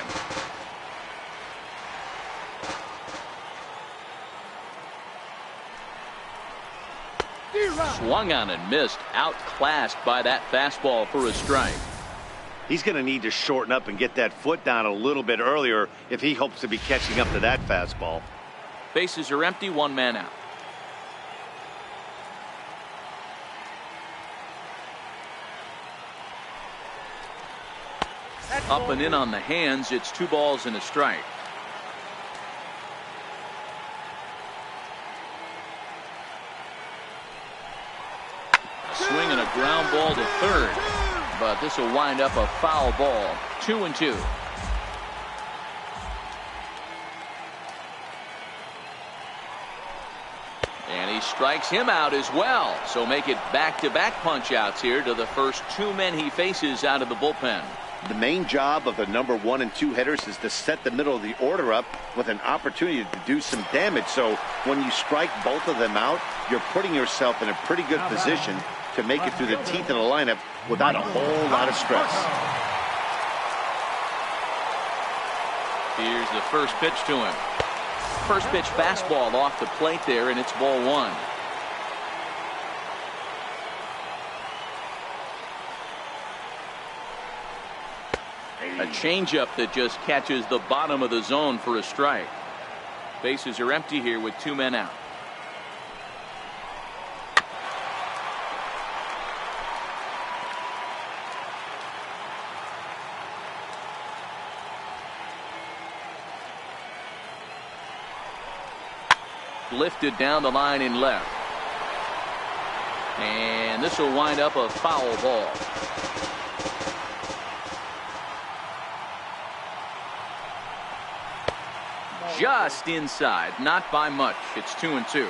Swung on and missed. Outclassed by that fastball for a strike. He's going to need to shorten up and get that foot down a little bit earlier if he hopes to be catching up to that fastball. Bases are empty. 1 man out. Up and in on the hands. It's 2 balls and a strike. Swing and a ground ball to third, but this will wind up a foul ball. 2-2. And he strikes him out as well. So make it back-to-back punch-outs here to the first 2 men he faces out of the bullpen. The main job of the number 1 and 2 hitters is to set the middle of the order up with an opportunity to do some damage. So when you strike both of them out, you're putting yourself in a pretty good position to make it through the teeth of the lineup without a whole lot of stress. Here's the first pitch to him. First pitch fastball off the plate there, and it's ball 1. A changeup that just catches the bottom of the zone for a strike. Bases are empty here with 2 men out. Lifted down the line in left. And this will wind up a foul ball. Just inside, not by much. It's 2-2.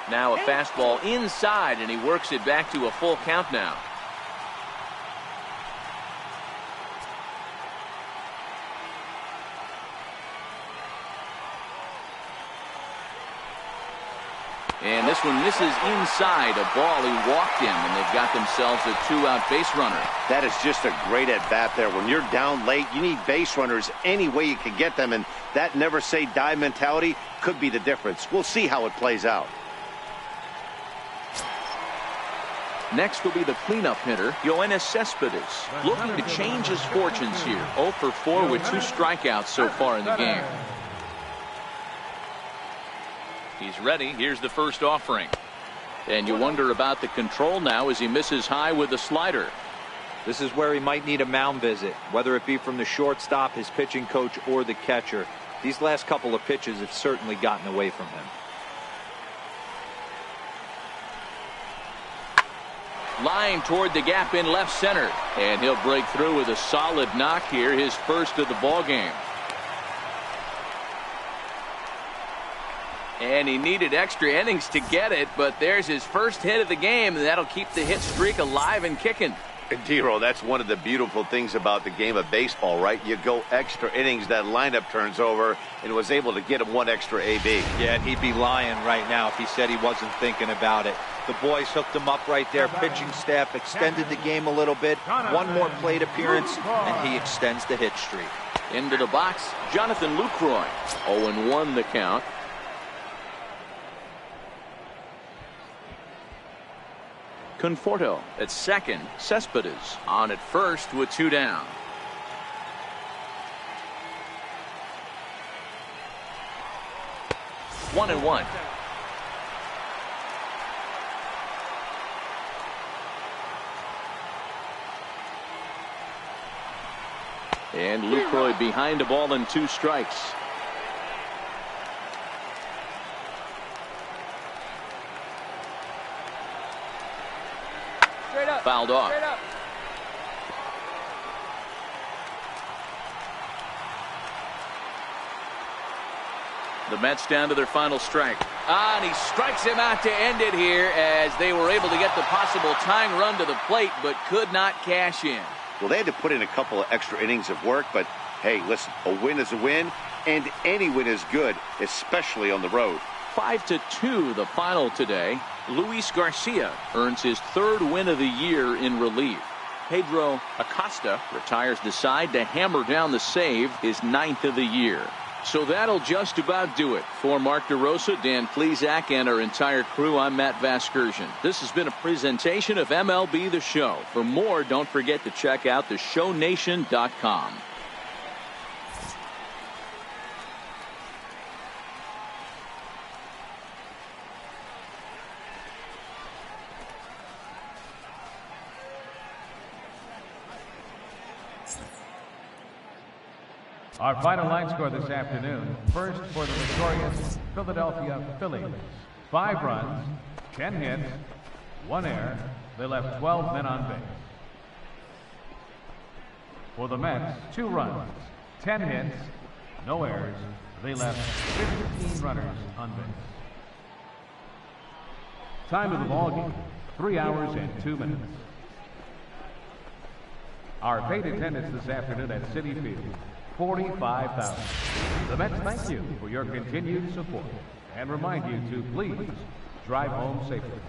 Now a fastball inside, and he works it back to a full count now. And this one misses inside, a ball he walked in, and they've got themselves a 2-out base runner. That is just a great at-bat there. When you're down late, you need base runners any way you can get them, and that never-say-die mentality could be the difference. We'll see how it plays out. Next will be the cleanup hitter, Yoenis Cespedes, looking to change his fortunes here. 0 for 4 with 2 strikeouts so far in the game. He's ready. Here's the first offering. And you wonder about the control now as he misses high with the slider. This is where he might need a mound visit, whether it be from the shortstop, his pitching coach, or the catcher. These last couple of pitches have certainly gotten away from him. Line toward the gap in left center. And he'll break through with a solid knock here, his first of the ball game. And he needed extra innings to get it, but there's his first hit of the game, and that'll keep the hit streak alive and kicking. D-Roll, that's one of the beautiful things about the game of baseball, right? You go extra innings, that lineup turns over, and was able to get him one extra AB. Yeah, and he'd be lying right now if he said he wasn't thinking about it. The boys hooked him up right there. Pitching staff extended the game a little bit. One more plate appearance, and he extends the hit streak. Into the box, Jonathan Lucroy. 0-1 the count. Conforto at second. Cespedes on at first with 2 down. One and one. And Lucroy behind the ball and 2 strikes. Fouled off. The Mets down to their final strike. And he strikes him out to end it here as they were able to get the possible tying run to the plate but could not cash in. Well, they had to put in a couple of extra innings of work, but hey, listen, a win is a win, and any win is good, especially on the road. 5-2 the final today. Luis Garcia earns his 3rd win of the year in relief. Pedro Acosta retires the side to hammer down the save, his 9th of the year. So that'll just about do it. For Mark DeRosa, Dan Plesac, and our entire crew, I'm Matt Vasgersian. This has been a presentation of MLB The Show. For more, don't forget to check out theshownation.com. Our final line score this afternoon. First for the victorious Philadelphia Phillies. 5 runs, 10 hits, 1 error. They left 12 men on base. For the Mets, 2 runs, 10 hits, no errors. They left 15 runners on base. Time of the ball game, 3 hours and 2 minutes. Our paid attendance this afternoon at Citi Field, 45,000. The Mets thank you for your continued support and remind you to please drive home safely.